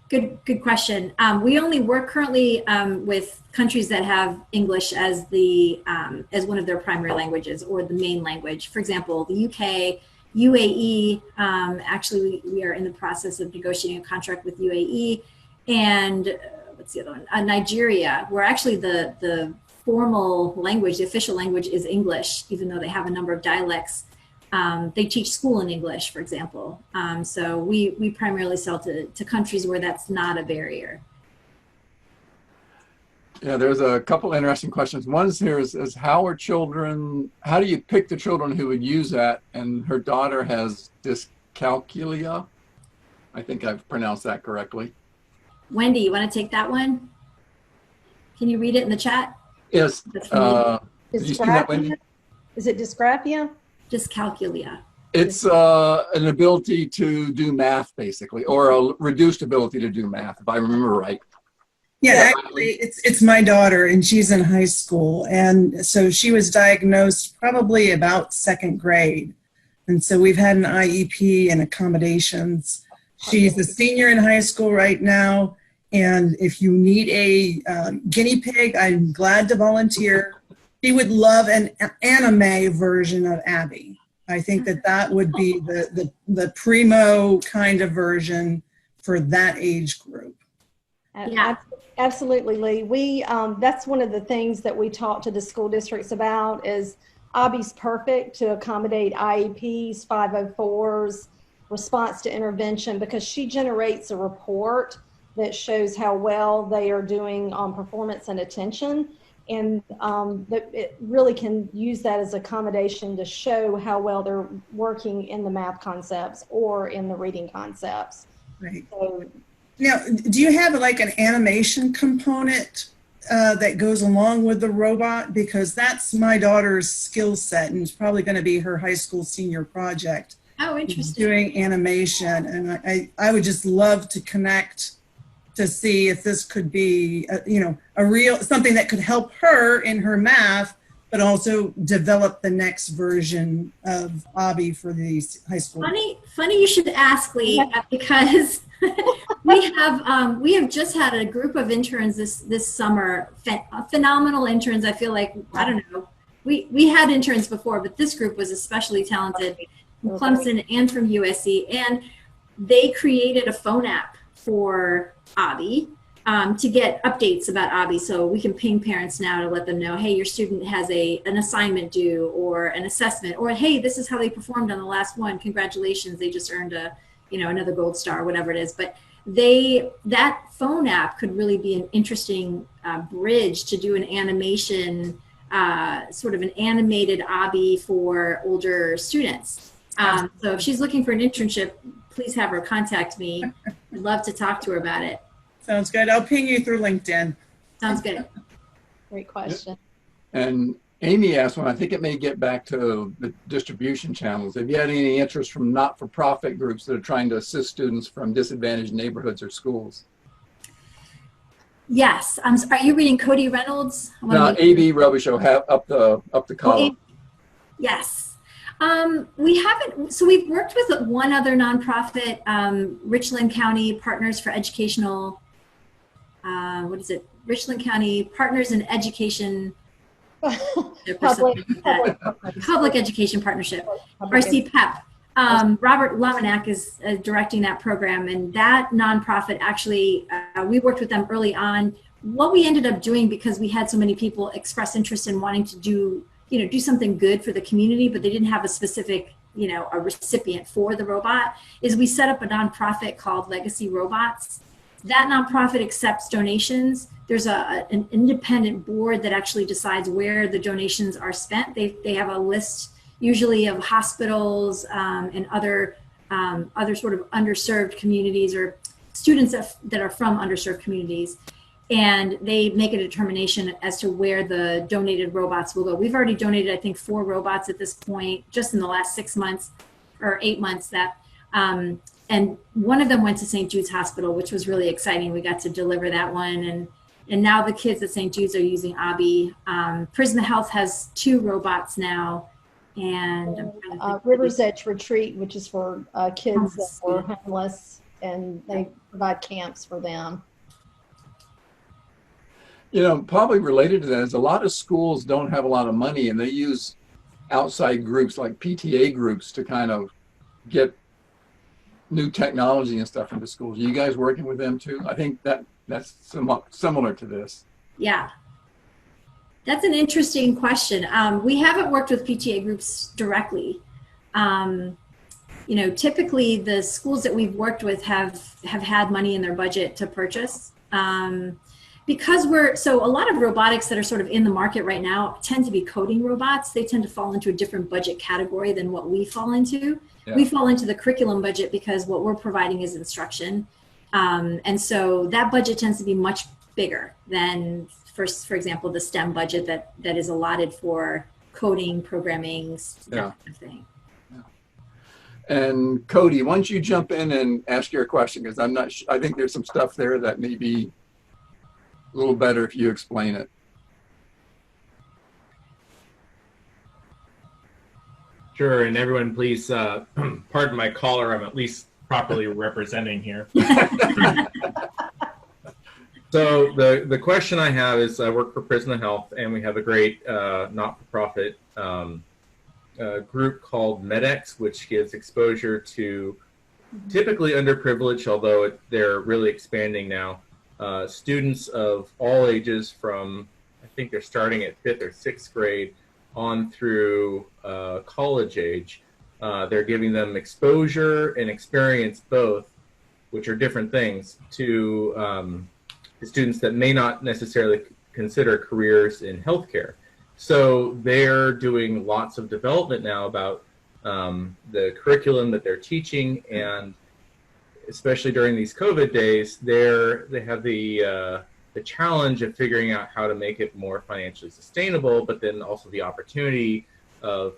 Good question. We only work currently with countries that have English as as one of their primary languages or the main language. For example, the UK, UAE. Actually, we are in the process of negotiating a contract with UAE, and what's the other one? Nigeria, where actually the formal language, the official language, is English, even though they have a number of dialects. They teach school in English, for example. So we primarily sell to countries where that's not a barrier. Yeah, there's a couple interesting questions. One is here is how do you pick the children who would use that? And her daughter has dyscalculia. I think I've pronounced that correctly. Wendy, you want to take that one? Can you read it in the chat? Yes. That's for me. Did you see that, Wendy? Is it dysgraphia? Dyscalculia. It's an ability to do math, basically, or a reduced ability to do math, if I remember right. Yeah, actually, it's my daughter, and she's in high school, and so she was diagnosed probably about second grade, and so we've had an IEP and accommodations. She's a senior in high school right now, and if you need a guinea pig, I'm glad to volunteer. She would love an anime version of Abby. I think that would be the primo kind of version for that age group. Yeah. Absolutely, Lee. That's one of the things that we talk to the school districts about is Abby's perfect to accommodate IEPs, 504s, response to intervention, because she generates a report that shows how well they are doing on performance and attention. And it really can use that as accommodation to show how well they're working in the math concepts or in the reading concepts. Right. So, now, do you have like an animation component that goes along with the robot? Because that's my daughter's skill set, and it's probably going to be her high school senior project. Oh, interesting. Doing animation, and I would just love to connect to see if this could be, a real something that could help her in her math, but also develop the next version of Abby for these high school. Funny you should ask, Lee, because we have just had a group of interns this summer, phenomenal interns. I feel like, I don't know, we had interns before, but this group was especially talented from Clemson and from USC, and they created a phone app for Abby to get updates about Abby, so we can ping parents now to let them know, hey, your student has an assignment due or an assessment, or hey, this is how they performed on the last one. Congratulations, they just earned another gold star, whatever it is. But that phone app could really be an interesting bridge to do an animation, sort of an animated Abby for older students. So if she's looking for an internship, please have her contact me. I'd love to talk to her about it. Sounds good. I'll ping you through LinkedIn. Sounds good. great question. And Amy asked one, I think it may get back to the distribution channels. Have you had any interest from not-for-profit groups that are trying to assist students from disadvantaged neighborhoods or schools? Yes. Are you reading Cody Reynolds? No, A.B. Robichaux, up the column. Yes. We haven't, so we've worked with one other nonprofit, Richland County Partners for Educational, Richland County Partners in Education. Public Education Partnership, RCPEP. Robert Lamanak is directing that program, and that nonprofit actually, we worked with them early on. What we ended up doing, because we had so many people express interest in wanting to do something good for the community, but they didn't have a specific, a recipient for the robot, is we set up a nonprofit called Legacy Robots. That nonprofit accepts donations. There's an independent board that actually decides where the donations are spent. They have a list usually of hospitals and other sort of underserved communities or students that are from underserved communities. And they make a determination as to where the donated robots will go. We've already donated, I think, 4 robots at this point, just in the last 6 months or 8 months. And one of them went to St. Jude's Hospital, which was really exciting. We got to deliver that one, and now the kids at St. Jude's are using Abby. Prisma Health has 2 robots now, and River's Edge Retreat, which is for kids that are homeless, and they provide camps for them. Probably related to that is a lot of schools don't have a lot of money, and they use outside groups like PTA groups to kind of get new technology and stuff into schools. Are you guys working with them too? I think that's somewhat similar to this. Yeah. That's an interesting question. We haven't worked with PTA groups directly. Typically the schools that we've worked with have had money in their budget to purchase. Because so a lot of robotics that are sort of in the market right now tend to be coding robots. They tend to fall into a different budget category than what we fall into. Yeah. We fall into the curriculum budget because what we're providing is instruction. And so that budget tends to be much bigger than, for example, the STEM budget that is allotted for coding, programming, that kind of thing. And Cody, why don't you jump in and ask your question, because I think there's some stuff there that may be a little better if you explain it. Sure, and everyone please pardon my collar, I'm at least properly representing here. So the question I have is, I work for Prisma Health, and we have a great not-for-profit group called MEDEX, which gives exposure to typically underprivileged, although they're really expanding now, students of all ages from, I think they're starting at 5th or 6th grade on through college age. They're giving them exposure and experience both, which are different things, to students that may not necessarily consider careers in healthcare. So they're doing lots of development now about the curriculum that they're teaching, and especially during these COVID days, they have the challenge of figuring out how to make it more financially sustainable, but then also the opportunity of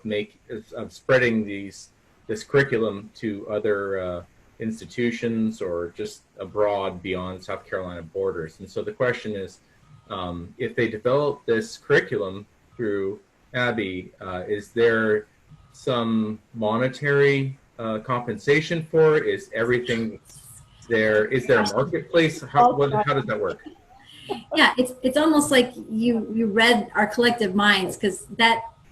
spreading this curriculum to other institutions or just abroad beyond South Carolina borders. And so the question is, if they develop this curriculum through Abby, is there some monetary compensation for it? Is everything there? Is there a marketplace? How does that work? Yeah, it's almost like you read our collective minds, because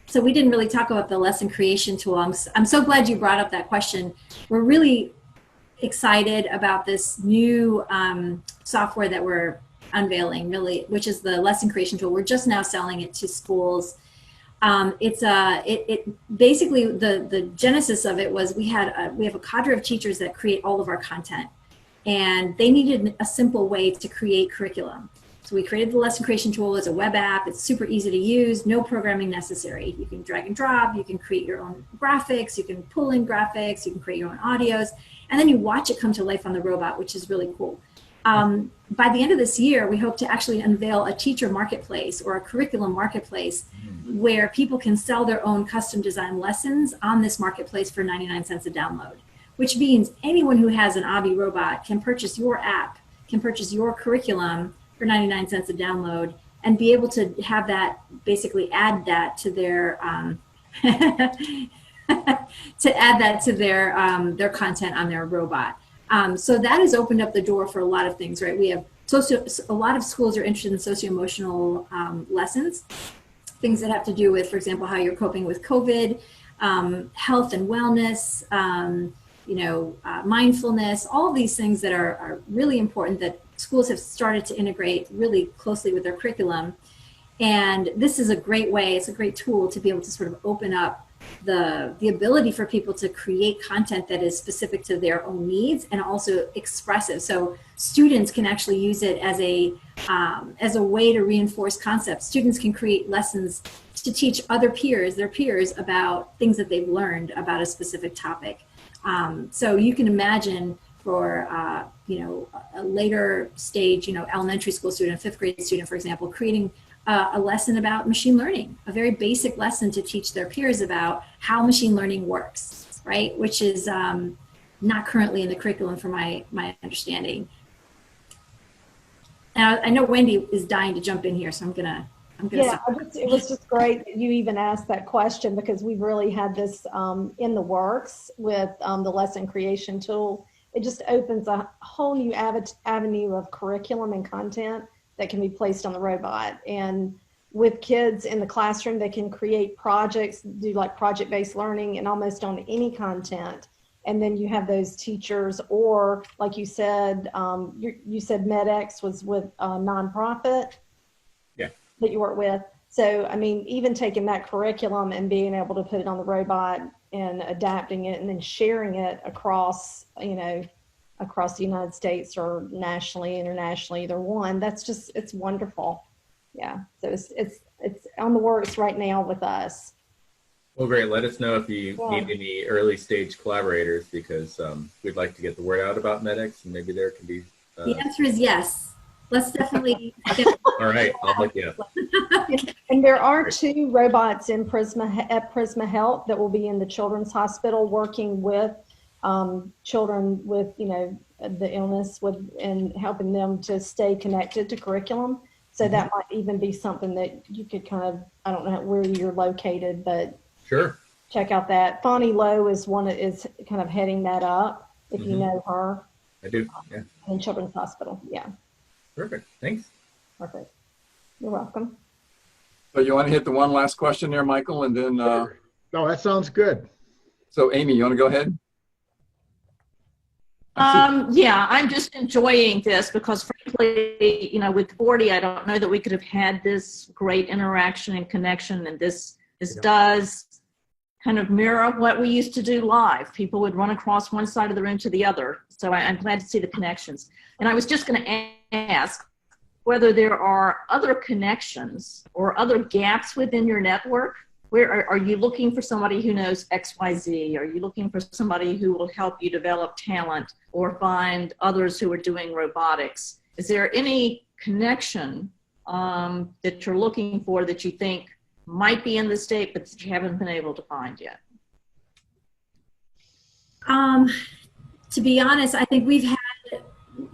so we didn't really talk about the lesson creation tool. I'm so glad you brought up that question. We're really excited about this new software that we're unveiling, which is the lesson creation tool. We're just now selling it to schools. It basically, the genesis of it was we have a cadre of teachers that create all of our content, and they needed a simple way to create curriculum. So we created the lesson creation tool as a web app. It's super easy to use, no programming necessary. You can drag and drop, you can create your own graphics, you can pull in graphics, you can create your own audios, and then you watch it come to life on the robot, which is really cool. By the end of this year, we hope to actually unveil a teacher marketplace or a curriculum marketplace where people can sell their own custom design lessons on this marketplace for 99 cents a download, which means anyone who has an Abby robot can purchase your app, can purchase your curriculum for 99 cents a download, and be able to have that, basically add that to their their content on their robot. So that has opened up the door for a lot of things, right? We have a lot of schools are interested in socio-emotional lessons, things that have to do with, for example, how you're coping with COVID, health and wellness, mindfulness, all of these things that are really important that schools have started to integrate really closely with their curriculum. And this is a great way, it's a great tool to be able to sort of open up the ability for people to create content that is specific to their own needs and also expressive. So students can actually use it as a way to reinforce concepts. Students can create lessons to teach their peers about things that they've learned about a specific topic. So you can imagine for a later stage, elementary school student, 5th grade student, for example, creating a lesson about machine learning, a very basic lesson to teach their peers about how machine learning works, right? Which is not currently in the curriculum from my understanding. Now, I know Wendy is dying to jump in here, so I'm gonna yeah, it was just great that you even asked that question, because we've really had this in the works with the lesson creation tool. It just opens a whole new avenue of curriculum and content that can be placed on the robot. And with kids in the classroom, they can create projects, do like project-based learning and almost on any content. And then you have those teachers, or like you said, you said MEDEX was with a nonprofit that you work with. So, I mean, even taking that curriculum and being able to put it on the robot and adapting it and then sharing it across, across the United States or nationally, internationally, either one. That's just, it's wonderful. Yeah. So it's on the works right now with us. Well, great. Let us know if you need any early stage collaborators, because we'd like to get the word out about MEDEX, and maybe there can be. The answer is yes. Let's definitely. All right, I'll look you up. And there are 2 robots in Prisma Health that will be in the Children's Hospital working with children with, you know, the illness and helping them to stay connected to curriculum. So that might even be something that you could kind of, I don't know where you're located, but sure, check out that. Fonnie Lowe is kind of heading that up, if you know her. I do, yeah. In Children's Hospital, yeah. Perfect, thanks. Perfect. You're welcome. So you want to hit the one last question there, Michael, and then. No, that sounds good. So Amy, you want to go ahead? Yeah, I'm just enjoying this because frankly, you know, with 40, I don't know that we could have had this great interaction and connection, and this does kind of mirror what we used to do live. People would run across one side of the room to the other. So I'm glad to see the connections. And I was just going to ask whether there are other connections or other gaps within your network. Where are you looking for somebody who knows XYZ? Are you looking for somebody who will help you develop talent or find others who are doing robotics? Is there any connection that you're looking for that you think might be in the state but that you haven't been able to find yet? To be honest, I think we've had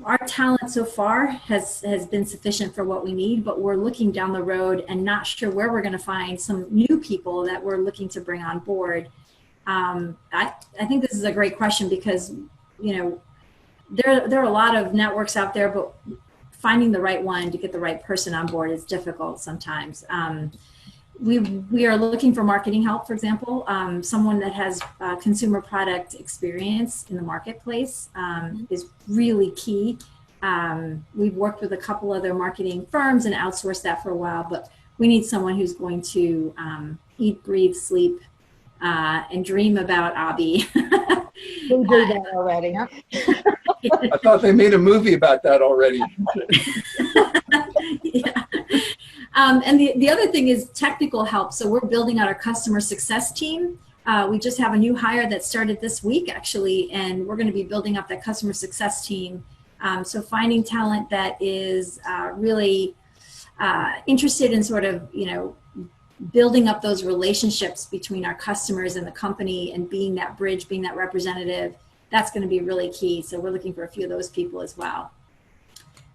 our talent so far has been sufficient for what we need, but we're looking down the road and not sure where we're going to find some new people that we're looking to bring on board. I think this is a great question because, you know, there are a lot of networks out there, but finding the right one to get the right person on board is difficult sometimes. We are looking for marketing help, for example, someone that has consumer product experience in the marketplace is really key. We've worked with a couple other marketing firms and outsourced that for a while, but we need someone who's going to eat, breathe, sleep, and dream about Abby. We do that already. I thought they made a movie about that already. Yeah. And the other thing is technical help. So we're building out our customer success team. We just have a new hire that started this week, actually, and we're going to be building up that customer success team. So finding talent that is really interested in sort of, you know, building up those relationships between our customers and the company and being that bridge, being that representative, that's going to be really key. So we're looking for a few of those people as well.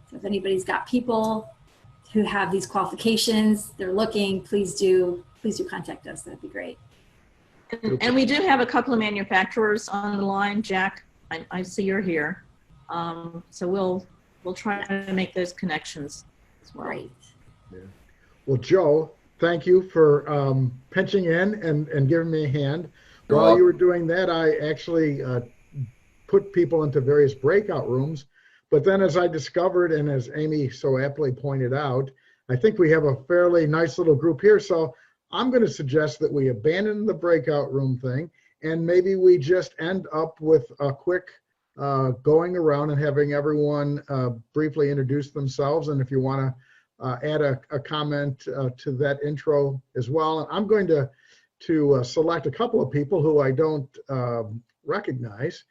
So if anybody's got people who have these qualifications, they're looking, please do contact us. That'd be great. And we do have a couple of manufacturers on the line. Jack, I see you're here. So we'll try to make those connections as well. Great. Yeah. Well, Joe, thank you for pitching in and giving me a hand. While you were doing that, I actually put people into various breakout rooms. But then as I discovered, and as Amy so aptly pointed out, I think we have a fairly nice little group here. So I'm going to suggest that we abandon the breakout room thing, and maybe we just end up with a quick going around and having everyone briefly introduce themselves. And if you want to add a comment to that intro as well. And I'm going to select a couple of people who I don't recognize,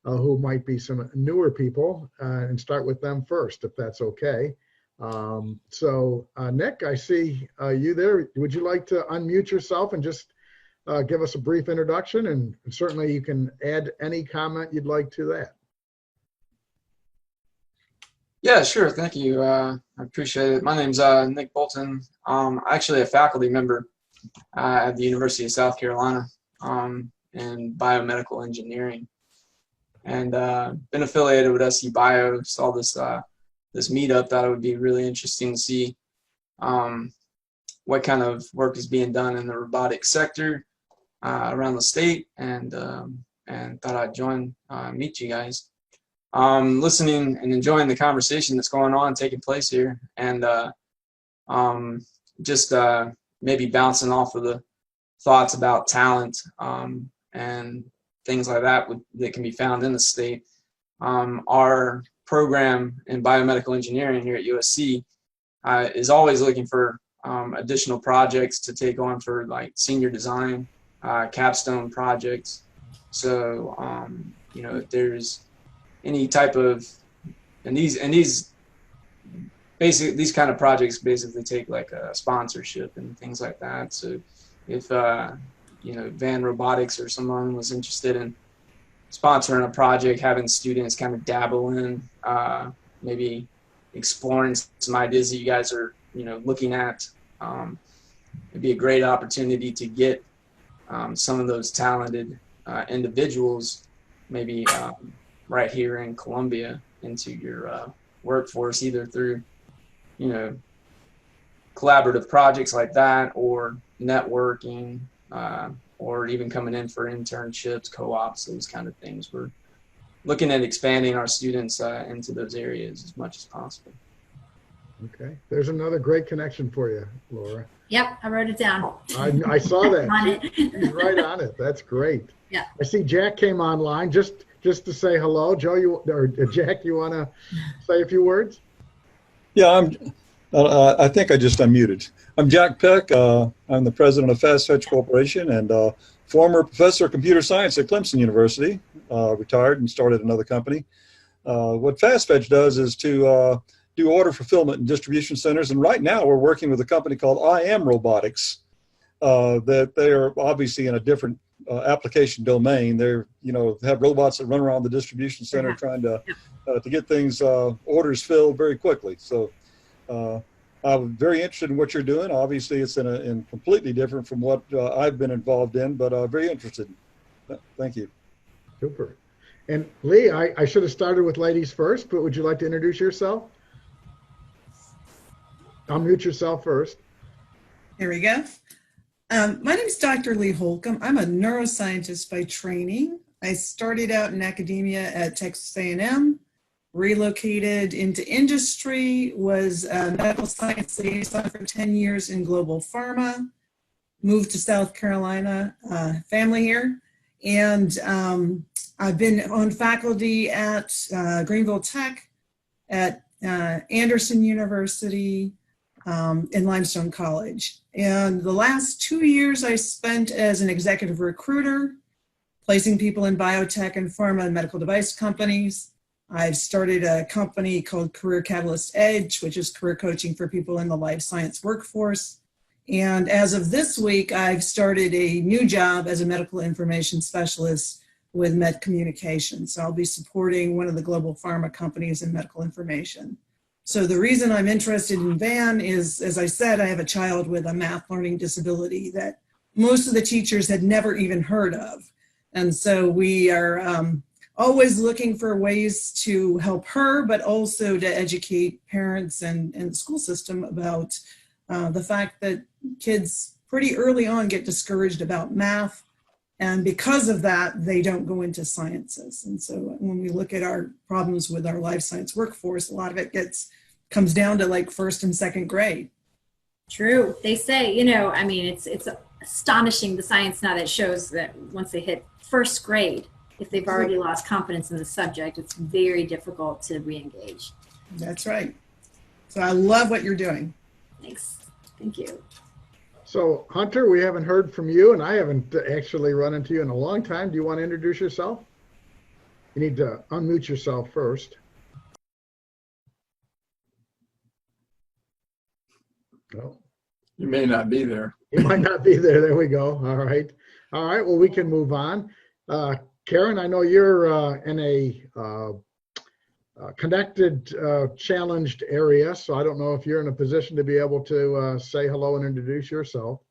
who might be some newer people, and start with them first, if that's okay. So Nick, I see you there. Would you like to unmute yourself and just give us a brief introduction? And certainly you can add any comment you'd like to that. Yeah, sure. Thank you. I appreciate it. My name's Nick Bolton. I'm actually a faculty member at the University of South Carolina in biomedical engineering, and been affiliated with SC Bio. Saw this this meetup. Thought it would be really interesting to see what kind of work is being done in the robotics sector around the state, and thought I'd join, meet you guys. Listening and enjoying the conversation that's going on, taking place here, and just maybe bouncing off of the thoughts about talent and things like that that can be found in the state. Our program in biomedical engineering here at USC is always looking for additional projects to take on for like senior design, capstone projects. So, you know, if there's any type of, and these kind of projects basically take like a sponsorship and things like that. So if, you know, Van Robotics or someone was interested in sponsoring a project, having students kind of dabble in, maybe exploring some ideas that you guys are, you know, looking at, it'd be a great opportunity to get some of those talented individuals, maybe right here in Columbia, into your workforce, either through, you know, collaborative projects like that, or networking, or even coming in for internships, co-ops, those kind of things. We're looking at expanding our students into those areas as much as possible. Okay, there's another great connection for you, Laura. Yep, I wrote it down. I saw that. On it. She's right on it. That's great. Yeah. I see Jack came online just to say hello. Joe, Jack, you want to say a few words? Yeah, I think I just unmuted. I'm Jack Peck. I'm the president of Fast Fetch Corporation and former professor of computer science at Clemson University. Retired and started another company. What Fast Fetch does is to do order fulfillment in distribution centers. And right now we're working with a company called I Am Robotics. That they are obviously in a different application domain. They're, you know, have robots that run around the distribution center trying to get things, orders filled very quickly. So I'm very interested in what you're doing. Obviously, it's in completely different from what I've been involved in, but very interested. Thank you. Super. And Lee, I should have started with ladies first, but would you like to introduce yourself? Unmute yourself first. There we go. My name is Dr. Lee Holcomb. I'm a neuroscientist by training. I started out in academia at Texas A&M, relocated into industry, was a medical science liaison for 10 years in global pharma, moved to South Carolina, family here, and I've been on faculty at Greenville Tech, at Anderson University, in Limestone College. And the last 2 years I spent as an executive recruiter, placing people in biotech and pharma and medical device companies. I've started a company called Career Catalyst Edge, which is career coaching for people in the life science workforce. And as of this week, I've started a new job as a medical information specialist with Med Communications. So I'll be supporting one of the global pharma companies in medical information. So the reason I'm interested in VAN is, as I said, I have a child with a math learning disability that most of the teachers had never even heard of. And so we are always looking for ways to help her, but also to educate parents and the school system about the fact that kids pretty early on get discouraged about math. And because of that, they don't go into sciences. And so when we look at our problems with our life science workforce, a lot of it comes down to like first and second grade. True. They say, you know, I mean, it's astonishing, the science now that shows that once they hit first grade, if they've already lost confidence in the subject, it's very difficult to re-engage. That's right. So I love what you're doing. Thanks. Thank you. So Hunter, we haven't heard from you, and I haven't actually run into you in a long time. Do you want to introduce yourself? You need to unmute yourself first. No. You may not be there. You might not be there. There we go. All right. All right. Well, we can move on. Karen, I know you're in a connected, challenged area, so I don't know if you're in a position to be able to say hello and introduce yourself.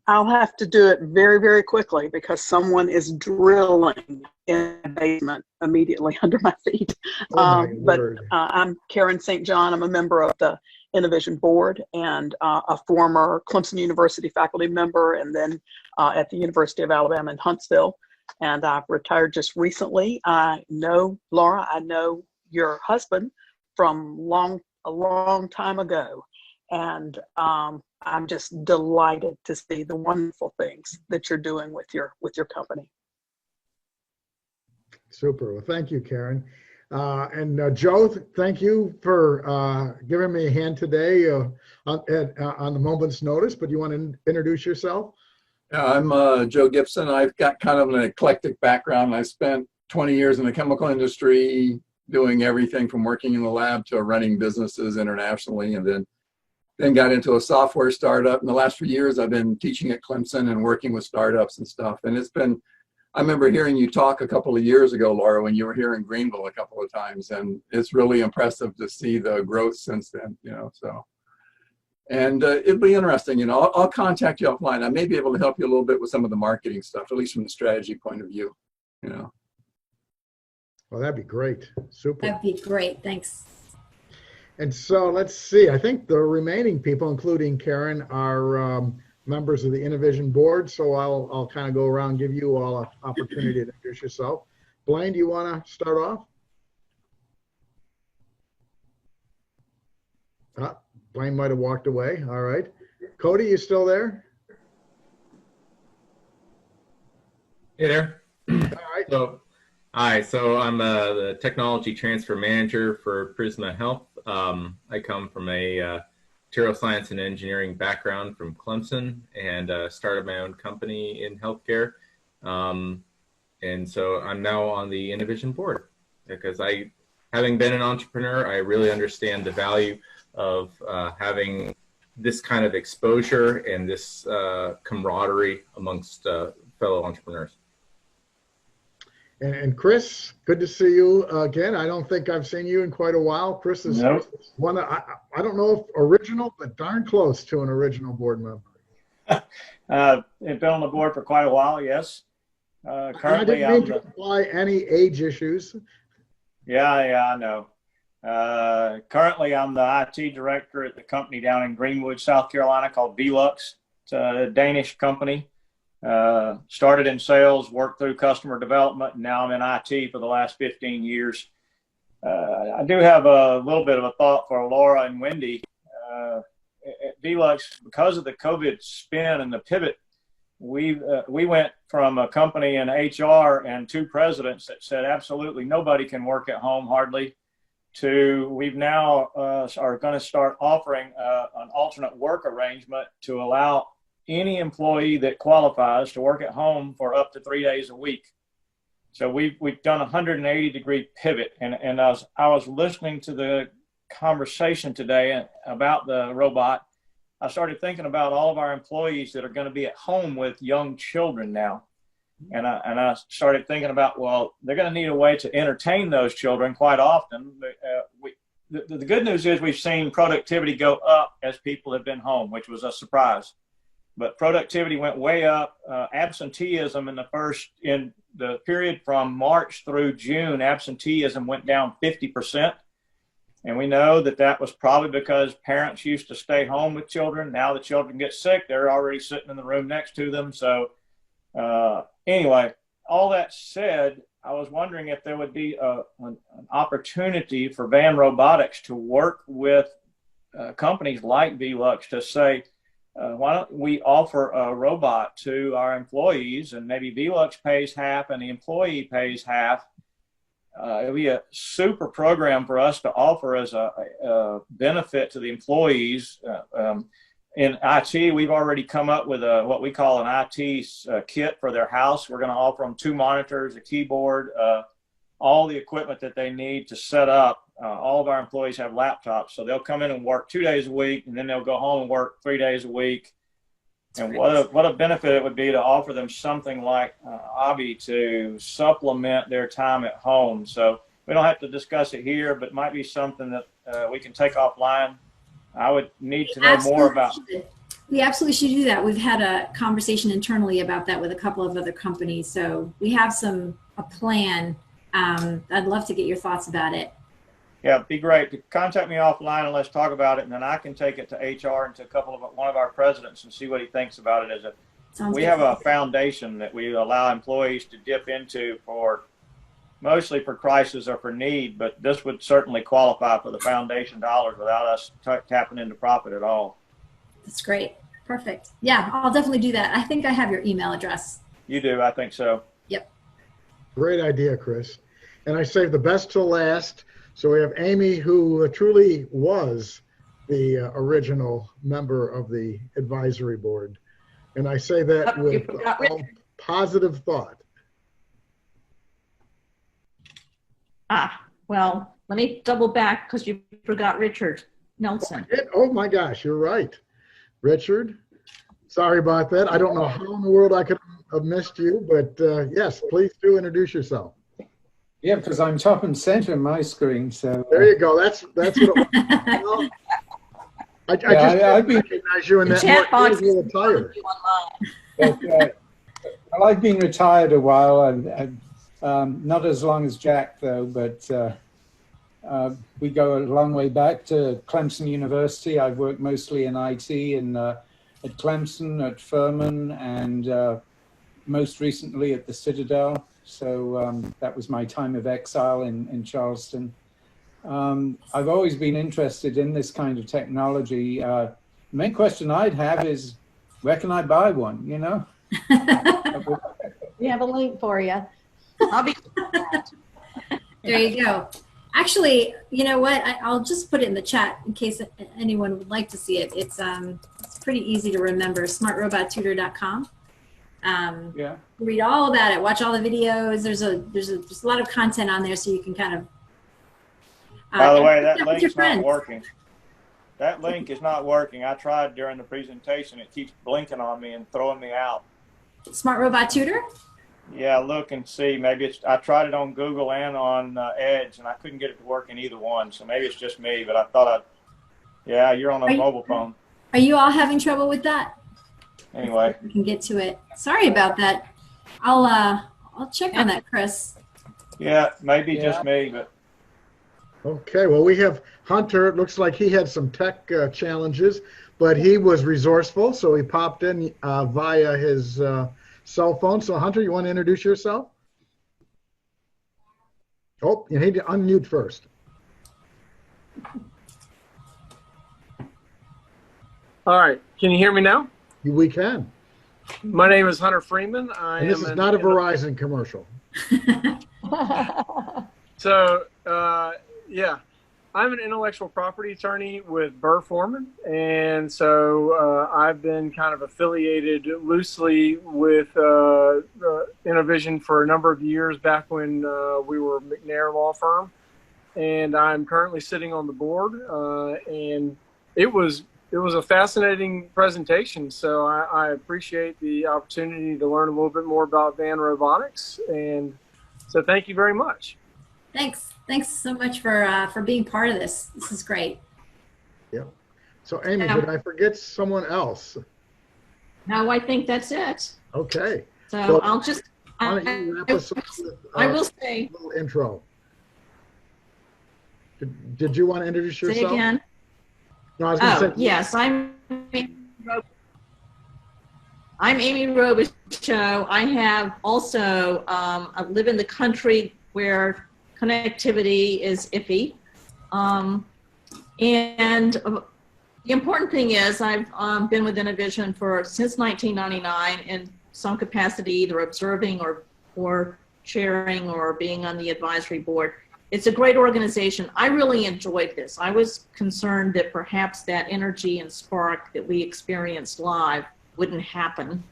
I'll have to do it very, very quickly because someone is drilling in the basement immediately under my feet. I'm Karen St. John. I'm a member of the InnoVision board and a former Clemson University faculty member, and then at the University of Alabama in Huntsville. And I've retired just recently. I know, Laura, I know your husband from a long time ago. And I'm just delighted to see the wonderful things that you're doing with your company. Super. Well, thank you, Karen. And Joe, thank you for giving me a hand today on the moment's notice. But you want to introduce yourself? Yeah, I'm Joe Gibson. I've got kind of an eclectic background. I spent 20 years in the chemical industry doing everything from working in the lab to running businesses internationally, and then got into a software startup. In the last few years, I've been teaching at Clemson and working with startups and stuff. And it's been, I remember hearing you talk a couple of years ago, Laura, when you were here in Greenville a couple of times, and it's really impressive to see the growth since then, you know, so. And it'll be interesting, you know, I'll contact you offline. I may be able to help you a little bit with some of the marketing stuff, at least from the strategy point of view, you know. Well, that'd be great. Super. That'd be great. Thanks. And so let's see. I think the remaining people, including Karen, are members of the InnoVision board. So I'll kind of go around and give you all an opportunity to introduce yourself. Blaine, do you want to start off? Blaine might have walked away. All right. Cody, you still there? Hey there. All right. So I'm the technology transfer manager for Prisma Health. I come from a material science and engineering background from Clemson, and started my own company in healthcare. And so I'm now on the InnoVision board because having been an entrepreneur, I really understand the value of having this kind of exposure and this camaraderie amongst fellow entrepreneurs. And Chris, good to see you again. I don't think I've seen you in quite a while. Chris is one of, I don't know if original, but darn close to an original board member. I've been on the board for quite a while, yes. Currently, I didn't mean to imply any age issues. Yeah, I know. Currently, I'm the IT director at the company down in Greenwood, South Carolina called Velux. It's a Danish company. Started in sales, worked through customer development, and now I'm in IT for the last 15 years. I do have a little bit of a thought for Laura and Wendy. At Velux, because of the COVID spin and the pivot, we went from a company in HR and 2 presidents that said absolutely nobody can work at home hardly, to we've now are going to start offering an alternate work arrangement to allow any employee that qualifies to work at home for up to 3 days a week. So we've done a 180-degree pivot, and I was listening to the conversation today about the robot. I started thinking about all of our employees that are going to be at home with young children now, and I started thinking about, well, they're going to need a way to entertain those children quite often. The good news is we've seen productivity go up as people have been home, which was a surprise. But productivity went way up. Absenteeism in the period from March through June, absenteeism went down 50%. And we know that was probably because parents used to stay home with children. Now the children get sick, they're already sitting in the room next to them. So anyway, all that said, I was wondering if there would be an opportunity for Van Robotics to work with companies like Velux to say, why don't we offer a robot to our employees, and maybe Velux pays half and the employee pays half. It'll be a super program for us to offer as a benefit to the employees. In IT, we've already come up with what we call an IT kit for their house. We're going to offer them 2 monitors, a keyboard, all the equipment that they need to set up. All of our employees have laptops, so they'll come in and work 2 days a week, and then they'll go home and work 3 days a week. And what a benefit it would be to offer them something like Hobby to supplement their time at home. So we don't have to discuss it here, but it might be something that we can take offline. I would need to know more about. We absolutely should do that. We've had a conversation internally about that with a couple of other companies. So we have a plan. I'd love to get your thoughts about it. Yeah, it'd be great to contact me offline and let's talk about it, and then I can take it to HR and to one of our presidents and see what he thinks about it. We have a foundation that we allow employees to dip into mostly for crisis or for need, but this would certainly qualify for the foundation dollars without us tapping into profit at all. That's great. Perfect. Yeah, I'll definitely do that. I think I have your email address. You do? I think so. Yep. Great idea, Chris. And I saved the best till last. So we have Amy, who truly was the original member of the advisory board. And I say that with all positive thought. Well, let me double back because you forgot Richard Nelson. Oh my gosh, you're right. Richard, sorry about that. I don't know how in the world I could have missed you, but yes, please do introduce yourself. Yeah, because I'm top and center on my screen. So there you go. That's what it was. Well, I just recognize you in that chat box. Retired. But, well, I've been retired a while, and not as long as Jack though. But we go a long way back to Clemson University. I've worked mostly in IT and at Clemson, at Furman, and most recently at the Citadel. So that was my time of exile in Charleston. I've always been interested in this kind of technology. The main question I'd have is, where can I buy one, you know? We have a link for you. I'll be There you go. Actually, you know what? I'll just put it in the chat in case anyone would like to see it. It's pretty easy to remember, smartrobottutor.com. Yeah. Read all about it, watch all the videos. There's a lot of content on there, so you can kind of by the way, that link's not working. That link is not working. I tried during the presentation. It keeps blinking on me and throwing me out. Smart Robot Tutor? Yeah, look and see. Maybe it's, I tried it on Google and on Edge, and I couldn't get it to work in either one. So maybe it's just me, but I thought yeah, you're on a mobile phone. Are you all having trouble with that? Anyway. We can get to it. Sorry about that. I'll check on that, Chris. Yeah, maybe just me, but. Okay, well, we have Hunter. It looks like he had some tech challenges, but he was resourceful, so he popped in via his cell phone. So, Hunter, you want to introduce yourself? Oh, you need to unmute first. All right, can you hear me now? We can. My name is Hunter Freeman. And this is not a Verizon commercial. So, yeah, I'm an intellectual property attorney with Burr Foreman, and so I've been kind of affiliated loosely with InnoVision for a number of years back when we were McNair Law Firm, and I'm currently sitting on the board, and it was a fascinating presentation, so I appreciate the opportunity to learn a little bit more about Van Robotics, and so thank you very much. Thanks so much for being part of this. This is great. Yeah. So Amy, did I forget someone else? No, I think that's it. Okay. So I'll just. Why don't you wrap us up with, I will say. A little intro. Did you want to introduce yourself? Say again. No, I was going to say. Yes, I'm Amy Robichaux. I have also I live in the country where connectivity is iffy, and the important thing is I've been with InnoVision since 1999 in some capacity, either observing or chairing or being on the advisory board. It's a great organization. I really enjoyed this. I was concerned that perhaps that energy and spark that we experienced live wouldn't happen.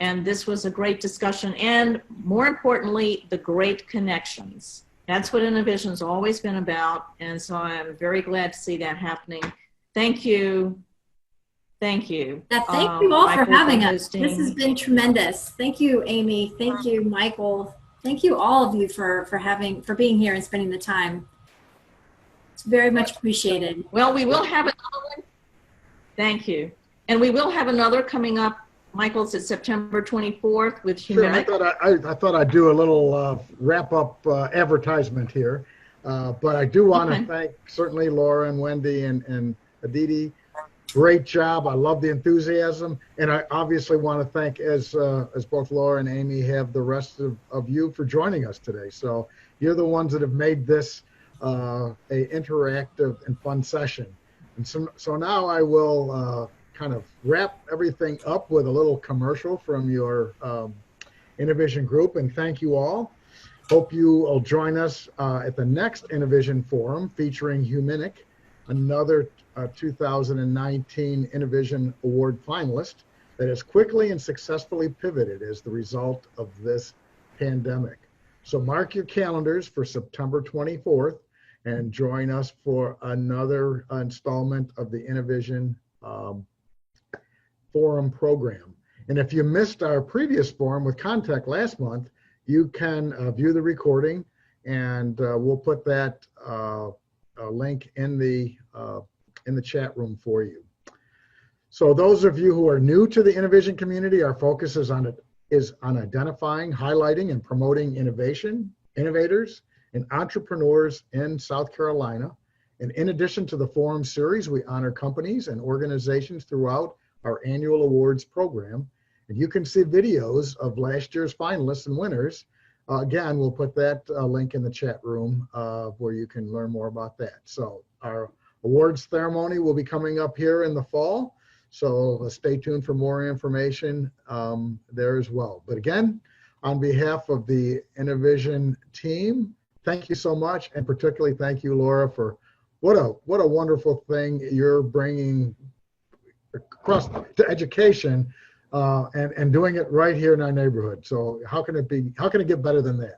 And this was a great discussion, and more importantly, the great connections. That's what InnoVision's always been about, and so I'm very glad to see that happening. Thank you. Thank you. Yeah, thank you all for having us. hosting. This has been tremendous. Thank you, Amy. Thank you, Michael. Thank you, all of you, for being here and spending the time. It's very much appreciated. Well, we will have another one. Thank you. And we will have another coming up. Michael's at September 24th with Sure, Humanic. I thought I'd do a little wrap-up advertisement here, but I do want to thank certainly Laura and Wendy and Aditi. Great job. I love the enthusiasm, and I obviously want to thank, as both Laura and Amy have, the rest of you for joining us today. So you're the ones that have made this a interactive and fun session. And so now I will kind of wrap everything up with a little commercial from your InnoVision group, and thank you all. Hope you will join us at the next InnoVision Forum featuring Huminic, another 2019 InnoVision Award finalist that has quickly and successfully pivoted as the result of this pandemic. So mark your calendars for September 24th and join us for another installment of the InnoVision Forum program. And if you missed our previous forum with Contact last month, you can view the recording, and we'll put that link in the chat room for you. So those of you who are new to the InnoVision community, our focus is on identifying, highlighting, and promoting innovation, innovators, and entrepreneurs in South Carolina. And in addition to the forum series, we honor companies and organizations throughout our annual awards program. And you can see videos of last year's finalists and winners. Again, we'll put that link in the chat room where you can learn more about that. So our awards ceremony will be coming up here in the fall. So stay tuned for more information there as well. But again, on behalf of the InnoVision team, thank you so much. And particularly thank you, Laura, for what a wonderful thing you're bringing across to education and doing it right here in our neighborhood. So how can it get better than that?